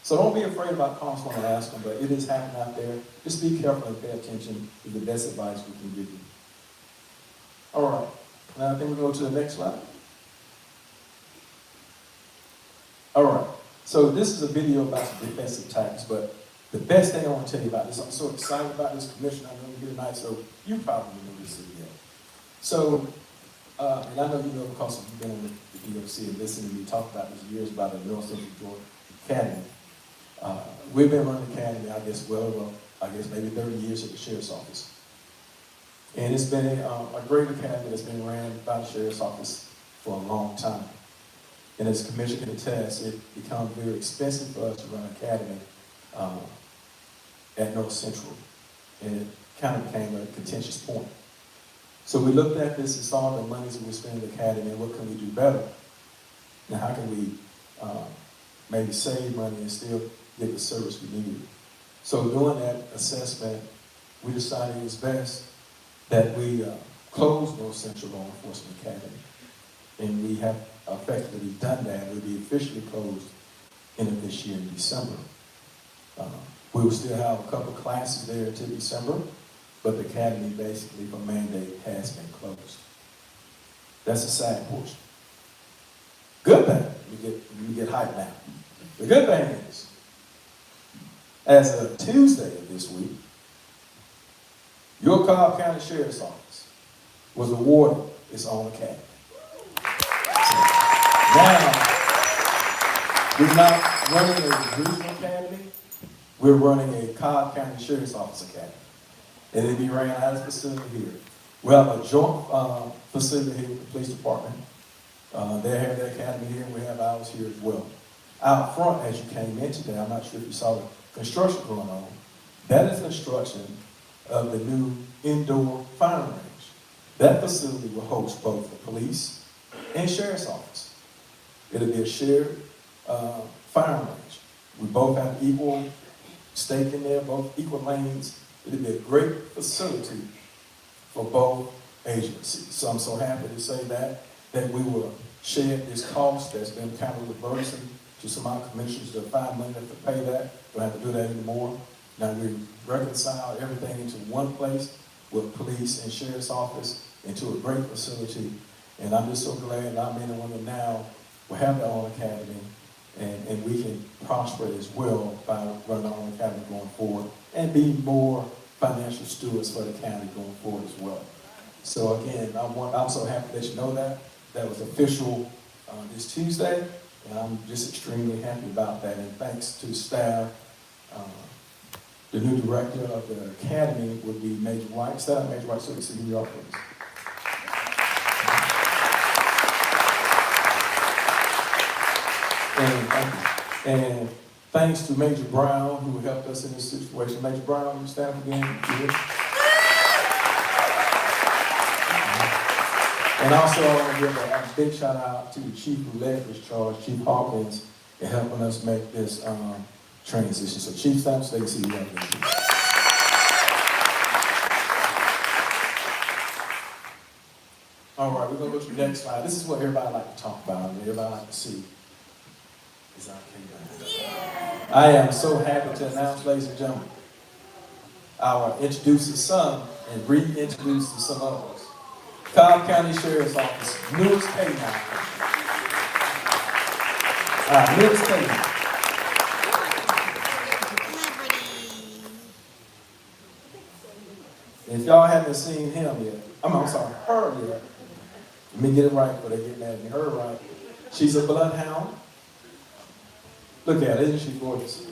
So don't be afraid about calling someone and ask them, but it is happening out there. Just be careful and pay attention is the best advice we can give you. All right, now I think we go to the next slide. All right, so this is a video about some defensive tactics, but the best thing I want to tell you about this, I'm so excited about this commission I'm going to get tonight, so you probably know this video. So, and I know you know because you've been on the EOC and listening to me talk about this years about the North Central Georgia Academy. We've been running the academy, I guess, maybe 30 years at the Sheriff's Office. And it's been a great academy that's been ran by the Sheriff's Office for a long time. And as the commission can attest, it becomes very expensive for us to run an academy at North Central. And it kind of became a contentious point. So we looked at this and saw the monies that we spend in the academy and what can we do better? And how can we maybe save money and still get the service we need? So doing that assessment, we decided it was best that we close North Central Law Enforcement Academy. And we have effectively done that. We'll be officially closed end of this year in December. We will still have a couple of classes there until December, but the academy basically for mandate has been closed. That's the sad portion. Good thing, you get hyped now. The good thing is, as of Tuesday of this week, Your Cobb County Sheriff's Office was awarded its own academy. Now, we're not running a regional academy, we're running a Cobb County Sheriff's Office Academy. And it'll be ran out of this facility here. We have a joint facility here with the police department. They have their academy here, and we have ours here as well. Out front, as you came in today, I'm not sure if you saw the construction going on. That is construction of the new indoor firing range. That facility will host both the police and sheriff's office. It'll be a shared firing range. We both have equal stake in there, both equal lanes. It'll be a great facility for both agencies. So I'm so happy to say that we will share this cost that's been kind of reversing to some of our commissioners to find money to pay that. Don't have to do that anymore. Now we reconcile everything into one place with police and sheriff's office into a great facility. And I'm just so glad our men and women now will have their own academy and we can prosper as well by running our own academy going forward and be more financial stewards for the county going forward as well. So again, I'm so happy that you know that. That was official this Tuesday, and I'm just extremely happy about that. And thanks to the staff, the new director of the academy would be Major White. Stand up, Major White, so we can see who you are, please. And thank you. And thanks to Major Brown, who helped us in this situation. Major Brown, you stand up again. And also, I want to give a big shout out to the chief who led this charge, Chief Hawkins, in helping us make this transition. So, Chief, stand up so they can see you again. All right, we're going to go to the next slide. This is what everybody like to talk about and everybody like to see. Is our kingdom. I am so happy to announce, ladies and gentlemen, our introducing some and reintroducing some others. Cobb County Sheriff's Office, newest K9. Newest K9. If y'all haven't seen him yet, I'm sorry, her yet. Let me get it right before they get mad at me. Her right. She's a bloodhound. Look at her, isn't she gorgeous?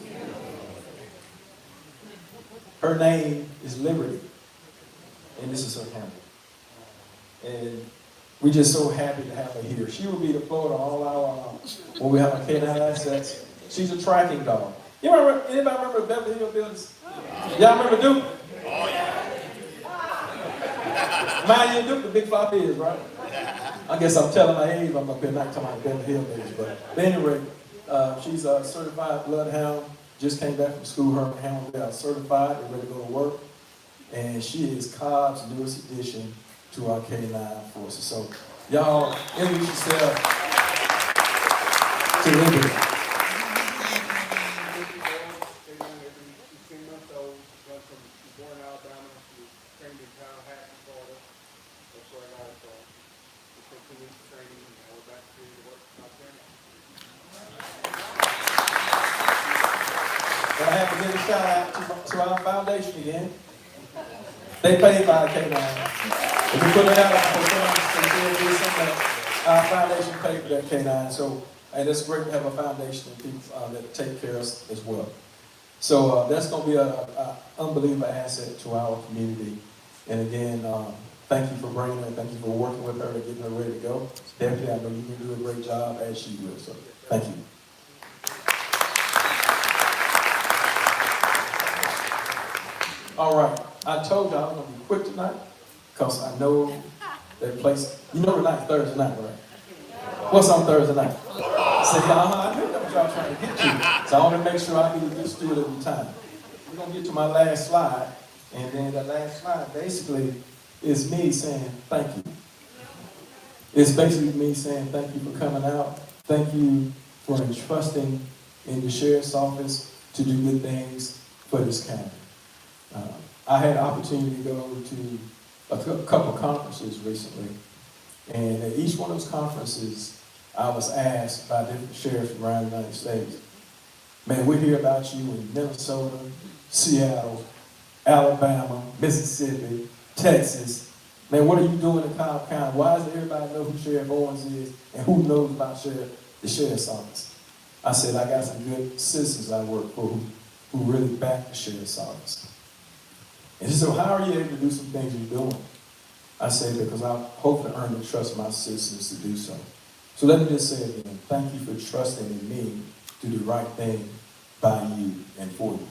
Her name is Liberty, and this is her handle. And we're just so happy to have her here. She will be the Florida all our, when we have our K9 assets. She's a tracking dog. Anybody remember the Beverly Hills buildings? Y'all remember Duke? Oh, yeah. Mind you, Duke, the big flop is, right? I guess I'm telling my age, I'm up here not talking about Beverly Hills days, but anyway, she's a certified bloodhound, just came back from school, her and Hound, they are certified, they're ready to go to work, and she is Cobb's newest addition to our K9 forces. So, y'all, introduce yourself to Liberty. I have to give a shout out to our foundation again. They paid by the K9. If we put it out, our foundation paid for that K9. So, and it's great to have a foundation of people that take care of us as well. So that's going to be an unbelievable asset to our community. And again, thank you for bringing her. Thank you for working with her and getting her ready to go. Definitely, I know you can do a great job as she will. So, thank you. All right, I told you I was going to be quick tonight because I know that place. You know tonight, Thursday night, right? What's on Thursday night? Say, I knew that was y'all trying to get to. So I want to make sure I be a good steward of the time. We're going to get to my last slide. And then the last slide basically is me saying thank you. It's basically me saying thank you for coming out. Thank you for entrusting in the sheriff's office to do good things for this county. I had an opportunity to go to a couple of conferences recently, and at each one of those conferences, I was asked by different sheriffs around the United States, man, we hear about you in Minnesota, Seattle, Alabama, Mississippi, Texas. Man, what are you doing in Cobb County? Why does everybody know who Sheriff Owens is and who knows about the Sheriff's Office? I said, I got some good citizens I work for who really back the Sheriff's Office. And he said, how are you able to do some things you're doing? I said, because I hope to earn the trust of my citizens to do so. So let me just say again, thank you for trusting in me to do the right thing by you and for you.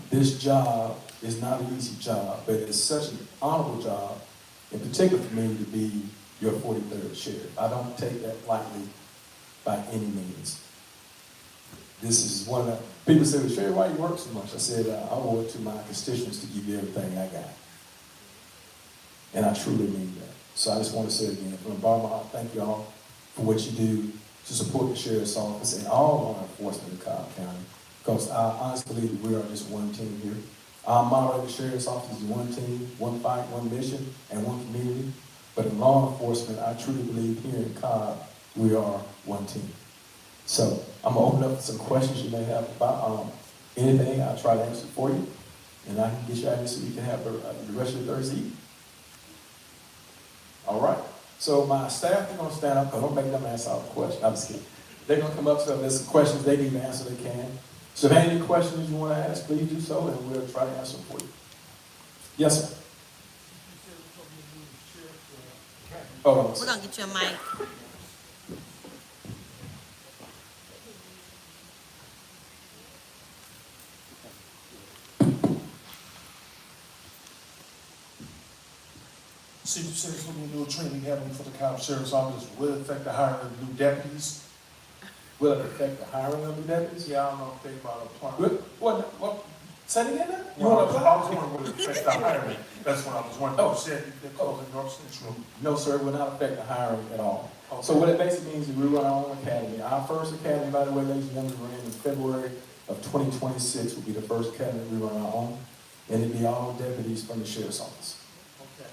This job is not an easy job, but it's such an honorable job, in particular for me to be your 43rd sheriff. I don't take that lightly by any means. This is one of the, people say, well, Sheriff, why you work so much? I said, I owe it to my constituents to give you everything I got. And I truly mean that. So I just want to say again, from the bottom of my heart, thank you all for what you do to support the Sheriff's Office and all law enforcement in Cobb County. Because I honestly believe that we are just one team here. Our motto at the Sheriff's Office is one team, one fight, one mission, and one community. But in law enforcement, I truly believe here in Cobb, we are one team. So I'm going to open up some questions you may have about anything. I'll try to answer for you. And I can get you out of here so you can have the rest of your Thursday evening. All right. So my staff are going to stand up because I'm making them answer all the questions. I'm just kidding. They're going to come up, so if there's some questions they need to answer, they can. So if there are any questions you want to ask, please do so, and we'll try to answer them for you. Yes, sir. Hold on. We're going to get you a mic. So you said some of the new training happening for the Cobb Sheriff's Office will affect the hiring of new deputies? Will it affect the hiring of new deputies? Yeah, I don't know if they about applying. What? Say it again now? You Well, want to I apply? was wondering will it affect the hiring? That's what I was wondering. Oh. You said they're closing North Central. No, sir, it will not affect the hiring at all. Okay. So what it basically means is we run our own academy. Our first academy, by the way, ladies and gentlemen, we're in February of 2026 will be the first academy we run our own. And it'll be all deputies from the Sheriff's Office. Okay.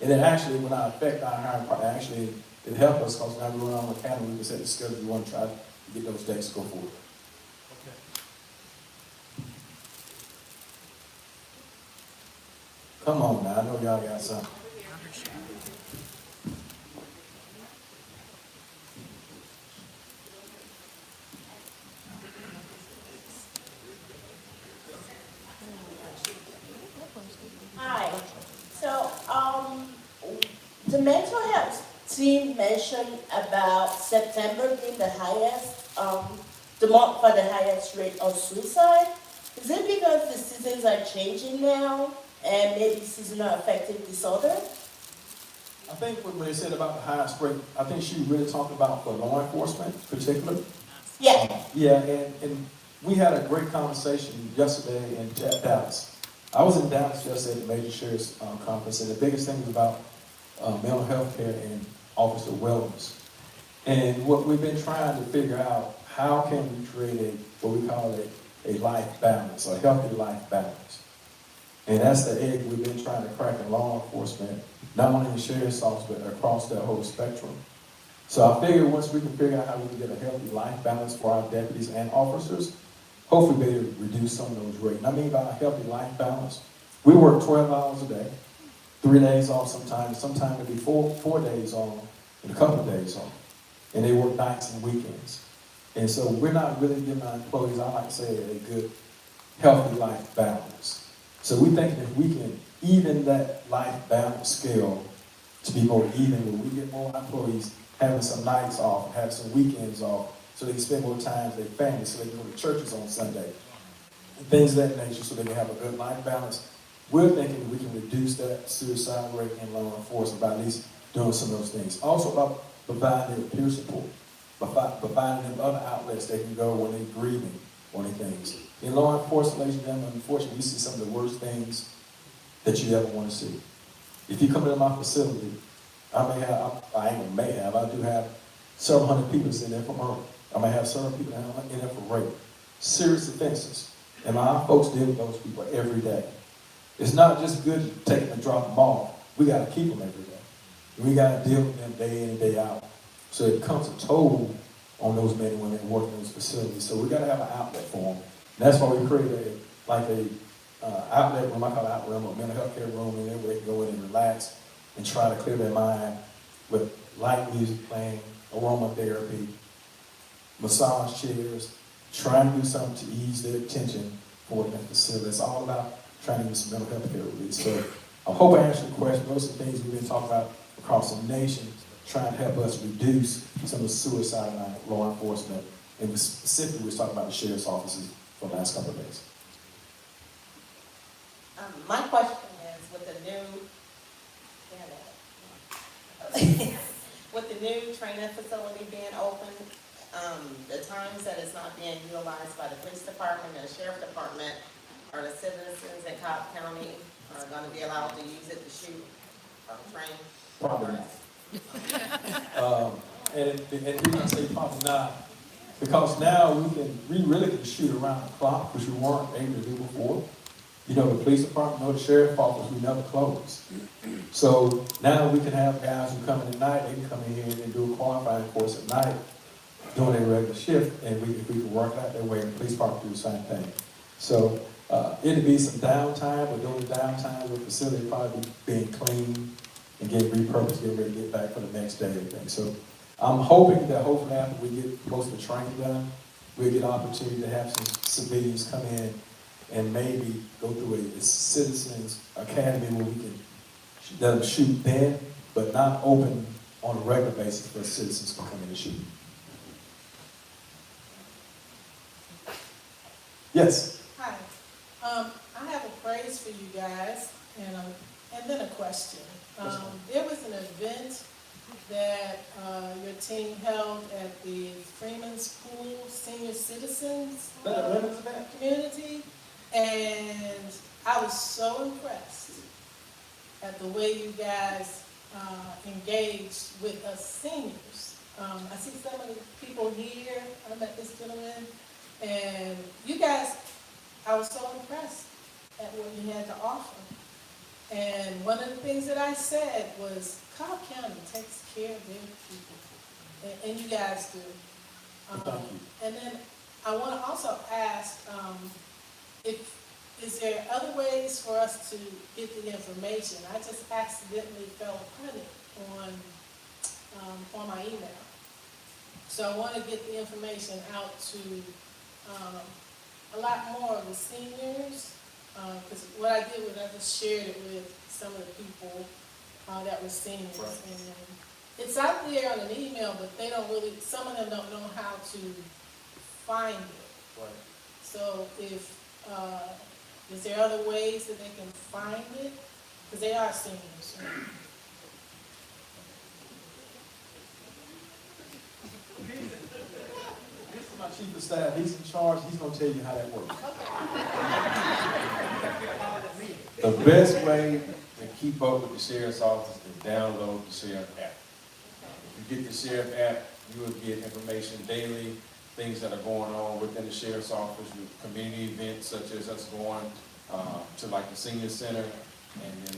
And it actually will not affect our hiring part. Actually, it helps us because now we run our own academy. We can set the schedule we want to try to get those dates to go forward. Okay. Come on now, I know y'all got something. Hi. So, the mental health team mentioned about September being the highest, the month for the highest rate of suicide. Is it because the seasons are changing now and maybe seasonal affective disorder? I think what they said about the highest rate, I think she really talked about for law enforcement particularly. Yeah. Yeah, and we had a great conversation yesterday in Dallas. I was in Dallas yesterday at the Major Sheriff's Conference, and the biggest thing was about mental health care and officer wellness. And what we've been trying to figure out, how can we create what we call a life balance, a healthy life balance. And that's the egg we've been trying to crack in law enforcement, not only in the Sheriff's Office, but across that whole spectrum. So I figured once we can figure out how we can get a healthy life balance for our deputies and officers, hopefully be able to reduce some of those rates. And I mean by a healthy life balance, we work 12 hours a day, 3 days off sometimes it'll be four days on and a couple of days off. And they work nights and weekends. And so we're not really giving our employees, I like to say, a good, healthy life balance. So we think if we can even that life balance scale to be more even, where we get more employees having some nights off, have some weekends off, so they can spend more time with their families, so they can go to churches on Sunday, and things of that nature, so they can have a good life balance. We're thinking we can reduce that suicide rate in law enforcement by at least doing some of those things. Also about providing them peer support, providing them other outlets they can go when they're grieving on things. In law enforcement, ladies and gentlemen, unfortunately, we see some of the worst things that you ever want to see. If you come into my facility, I do have several hundred people in there for murder. I may have several people in there for rape. Serious offenses. And my folks deal with those people every day. It's not just good to take them and drop them off. We got to keep them every day. We got to deal with them day in and day out. So it comes a toll on those men and women who work in those facilities. So we got to have an outlet for them. And that's why we created outlet room, I call it outlet room, or mental health care room, in there where they can go in and relax and try to clear their mind with light music playing, aromatherapy, massage chairs, trying to do something to ease their tension for the facility. It's all about trying to get some mental health care relief. So I hope I answered the question. Those are things we've been talking about across the nation, trying to help us reduce some of the suicide in our law enforcement. And specifically, we're talking about the sheriff's offices for the last couple of days. My question is, with the new, with the new training facility being open, the times that it's not being utilized by the police department and the sheriff department, are the citizens in Cobb County are going to be allowed to use it to shoot or train? Probably not. And the reason I say probably not, because now we really can shoot around the clock, which we weren't able to do before. You know, the police department, or the sheriff's office, we never close. So now we can have guys who come in at night, they can come in here and do a qualifying course at night, doing their regular shift, and if we can work out their way, the police department do the same thing. So it'll be some downtime, but during the downtime, the facility will probably be being cleaned and getting repurposed, getting ready to get back for the next day and everything. So I'm hoping that hopefully after we get most of the training done, we'll get an opportunity to have some civilians come in and maybe go through a citizens academy where we can let them shoot then, but not open on a regular basis for citizens to come in and shoot. Yes? Hi. I have a praise for you guys and then a question. There was an event that your team held at the Freeman's Pool Senior Citizens community, and I was so impressed at the way you guys engaged with us seniors. I see some of the people here. I met this gentleman, and you guys, I was so impressed at what you had to offer. And one of the things that I said was, Cobb County takes care of their people, and you guys do. And then I want to also ask, is there other ways for us to get the information? I just accidentally fell upon it on my email. So I want to get the information out to a lot more of the seniors, because what I did was I just shared it with some of the people that were seniors. Right. And it's out there on an email, but they don't really, some of them don't know how to find it. Right. So is there other ways that they can find it? Because they are seniors. This is my chief of staff. He's in charge. He's going to tell you how that works. The best way to keep up with the sheriff's office is to download the sheriff app. If you get the sheriff app, you will get information daily, things that are going on within the sheriff's office, with community events such as us going to like the senior center, and then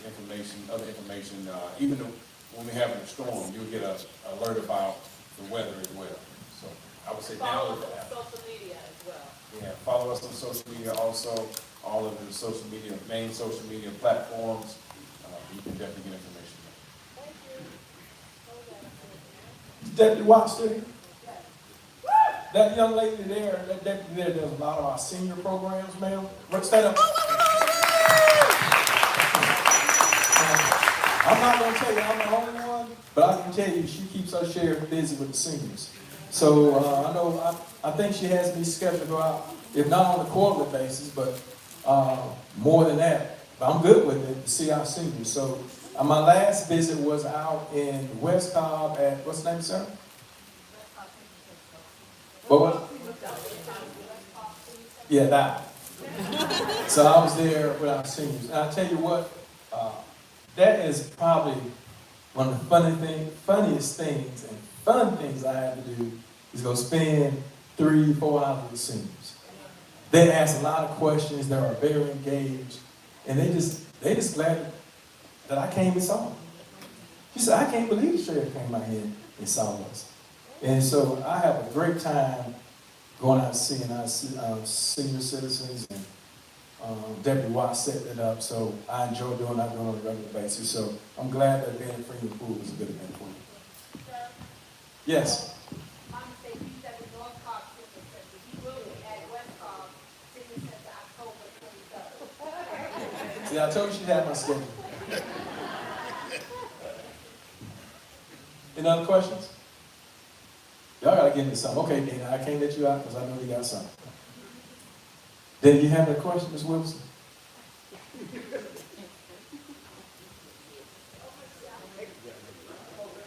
other information, even when we're having a storm, you'll get an alert about the weather as well. So I would say download the app. Social media as well. Yeah, follow us on social media also, all of the social media, main social media platforms. You can definitely get information. Deputy Watts there? That young lady there, that deputy there does a lot of our senior programs, ma'am. Stand up. I'm not going to tell you I'm the only one, but I can tell you she keeps her sheriff busy with the seniors. So I think she has me scheduled to go out, if not on a quarterly basis, but more than that. But I'm good with it to see our seniors. So my last visit was out in West Cobb at, what's the name, sir? What? Yeah, that. So I was there with our seniors. And I tell you what, that is probably one of the funniest things and fun things I have to do is go spend 3-4 hours with the seniors. They ask a lot of questions. They are very engaged, and they just glad that I came and saw them. She said, "I can't believe the sheriff came out here and saw us." And so I have a great time going out and seeing our senior citizens, and Deputy Watts set it up, so I enjoy doing that on a regular basis. So I'm glad that being in Freeman Pool was a good event for me. Yes. My mistake, you said the North Cobb Senior Center. He will be at West Cobb Senior Center October 23rd. See, I told you she'd have my schedule. Any other questions? Y'all gotta give me some. Okay, Dana, I can't let you out because I know you got some. Did you have a question, Ms. Wilson?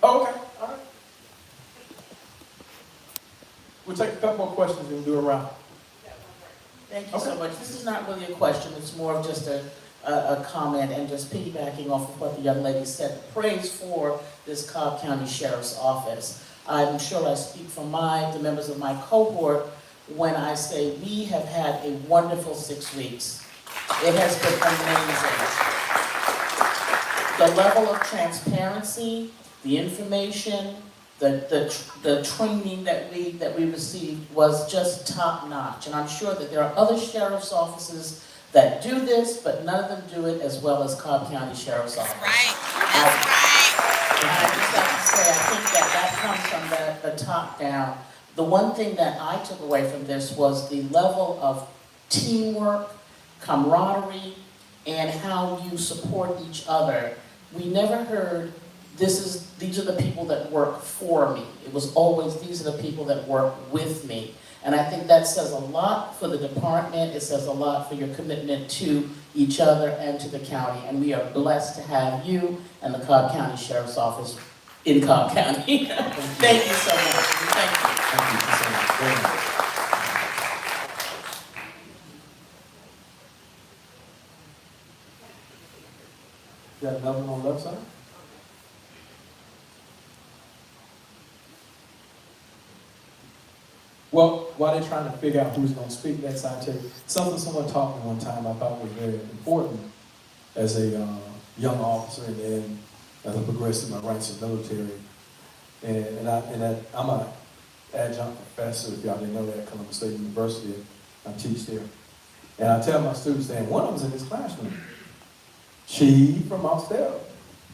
Oh, okay, all right. We'll take a couple more questions and do a round. Thank you so much. This is not really a question, it's more of just a comment and just piggybacking off of what the young lady said. Praise for this Cobb County Sheriff's Office. I'm sure I speak for the members of my cohort when I say we have had a wonderful 6 weeks. It has been amazing. The level of transparency, the information, the training that we received was just top notch. And I'm sure that there are other sheriff's offices that do this, but none of them do it as well as Cobb County Sheriff's Office. That's right. And I just have to say, I think that comes from the top down. The one thing that I took away from this was the level of teamwork, camaraderie, and how you support each other. We never heard, these are the people that work for me. It was always, these are the people that work with me. And I think that says a lot for the department. It says a lot for your commitment to each other and to the county. And we are blessed to have you and the Cobb County Sheriff's Office in Cobb County. Thank you so much. Thank you. Thank you so much. Very much. You got another one on the left side? Well, while they're trying to figure out who's going to speak next, I'll tell you something someone taught me one time I thought was very important as a young officer and then as I progressed in my ranks of military. And I'm an adjunct professor, if y'all didn't know that, at Columbus State University. I teach there. And I tell my students, and one of them's in this classroom. She from Austell.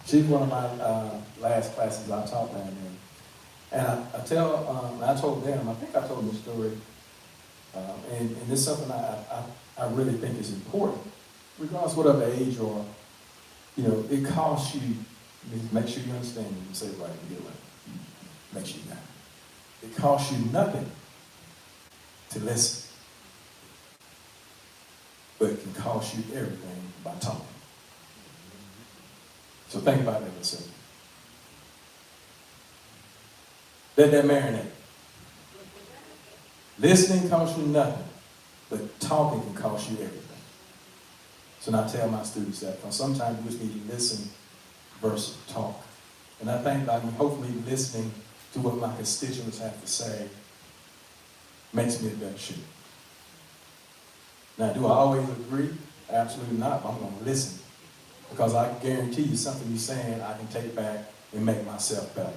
She's one of my last classes I taught down there. And I told them, I think I told them the story, and this is something I really think is important, regardless of whatever age or, it costs you, make sure you understand when you say it right and get it right. Make sure you got it. It costs you nothing to listen, but it can cost you everything by talking. So think about that for a second. Let that marinate. Listening costs you nothing, but talking can cost you everything. So now I tell my students that, because sometimes you just need to listen versus talk. And I think hopefully listening to what my constituents have to say makes me a better shooter. Now, do I always agree? Absolutely not, but I'm going to listen. Because I can guarantee you something you're saying I can take back and make myself better.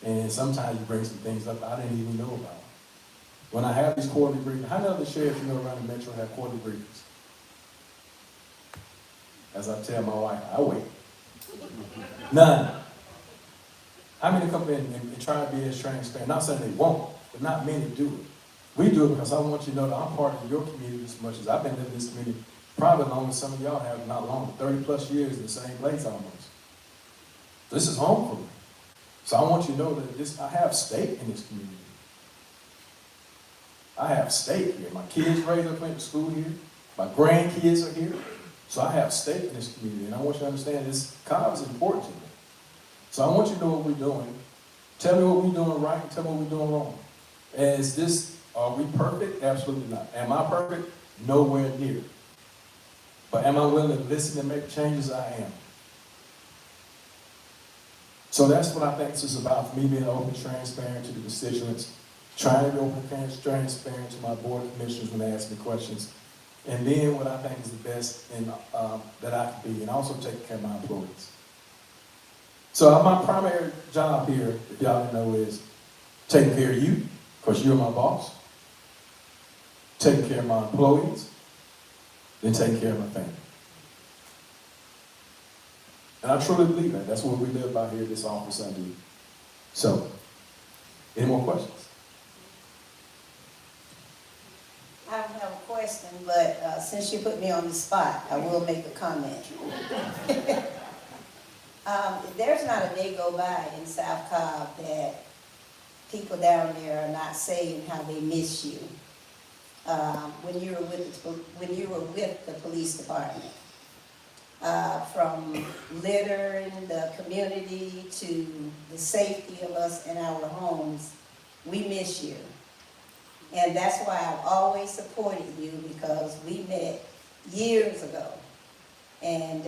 And sometimes you bring some things up I didn't even know about. When I have these quarterly briefings, how many other sheriffs around the metro have quarterly briefings? As I tell my wife, I wait. None. How many come in and try to be as transparent? Not saying they won't, but not many do it. We do it because I want you to know that I'm part of your community as much as I've been living in this community, probably longer than some of y'all have, not long, 30 plus years in the same place almost. This is home for me. So I want you to know that I have stake in this community. I have stake here. My kids raised up, went to school here. My grandkids are here. So I have stake in this community. And I want you to understand this Cobb is important to me. So I want you to know what we're doing. Tell me what we're doing right and tell me what we're doing wrong. And are we perfect? Absolutely not. Am I perfect? Nowhere near. But am I willing to listen and make changes? I am. So that's what I think this is about, for me being open, transparent to the constituents, trying to be open, transparent to my board of commissioners when they ask me questions, and being what I think is the best that I can be, and also taking care of my employees. So my primary job here, if y'all didn't know, is taking care of you, because you're my boss, taking care of my employees, than taking care of my family. And I truly believe that. That's what we live by here at this office I do. So, any more questions? I don't have a question, but since you put me on the spot, I will make a comment. There's not a day go by in South Cobb that people down there are not saying how they miss you when you were with the police department. From littering the community to the safety of us in our homes, we miss you. And that's why I've always supported you, because we met years ago and,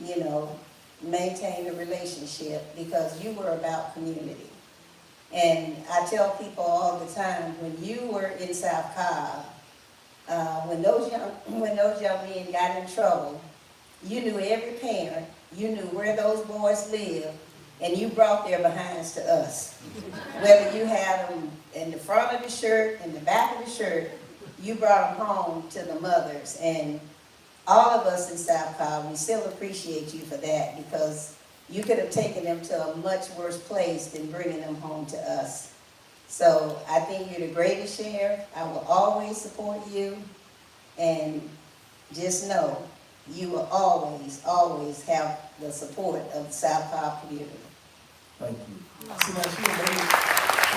you know, maintained a relationship because you were about community. And I tell people all the time, when you were in South Cobb, when those young men got in trouble, you knew every parent, you knew where those boys lived, and you brought their behinds to us. Whether you had them in the front of the shirt, in the back of the shirt, you brought them home to the mothers. And all of us in South Cobb, we still appreciate you for that, because you could have taken them to a much worse place than bringing them home to us. So I think you're the greatest sheriff. I will always support you, and just know you will always, always have the support of the South Cobb community. Thank you. See, now,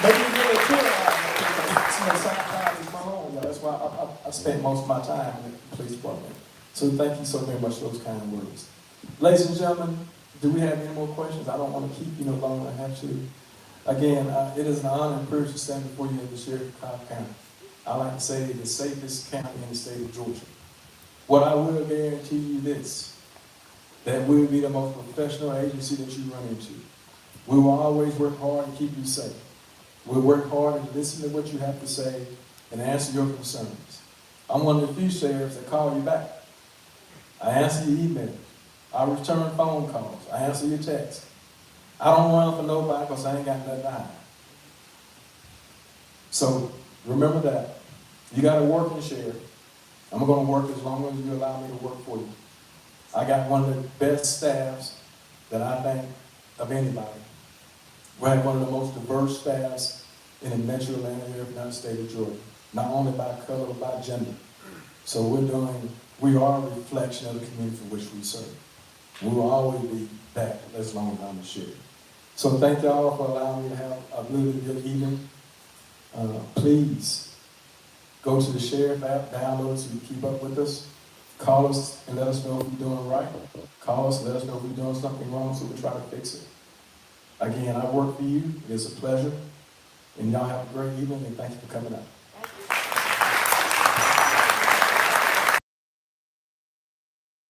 maybe you really clear because South Cobb is my home. That's why I spent most of my time in the police department. So thank you so very much for those kind words. Ladies and gentlemen, do we have any more questions? I don't want to keep you no longer than I have to. Again, it is an honor and privilege to stand before you as the Sheriff of Cobb County. I like to say the safest county in the state of Georgia. What I will guarantee you this, that we'll be the most professional agency that you run into. We will always work hard to keep you safe. We'll work hard to listen to what you have to say and answer your concerns. I'm one of the few sheriffs that call you back. I answer your emails. I return phone calls. I answer your texts. I don't run for nobody because I ain't got nothing to hide. So remember that. You got to work in sheriff. I'm going to work as long as you allow me to work for you. I got one of the best staffs that I think of anybody. We have one of the most diverse staffs in the metro Atlanta area of the United States of Georgia, not only by color, but by gender. So we are a reflection of the community for which we serve. We will always be that as long as I'm the sheriff. So thank y'all for allowing me to have a really good evening. Please go to the Sheriff app, download it so you keep up with us. Call us and let us know if we're doing right. Call us and let us know if we're doing something wrong so we try to fix it. Again, I work for you. It's a pleasure. And y'all have a great evening, and thank you for coming out.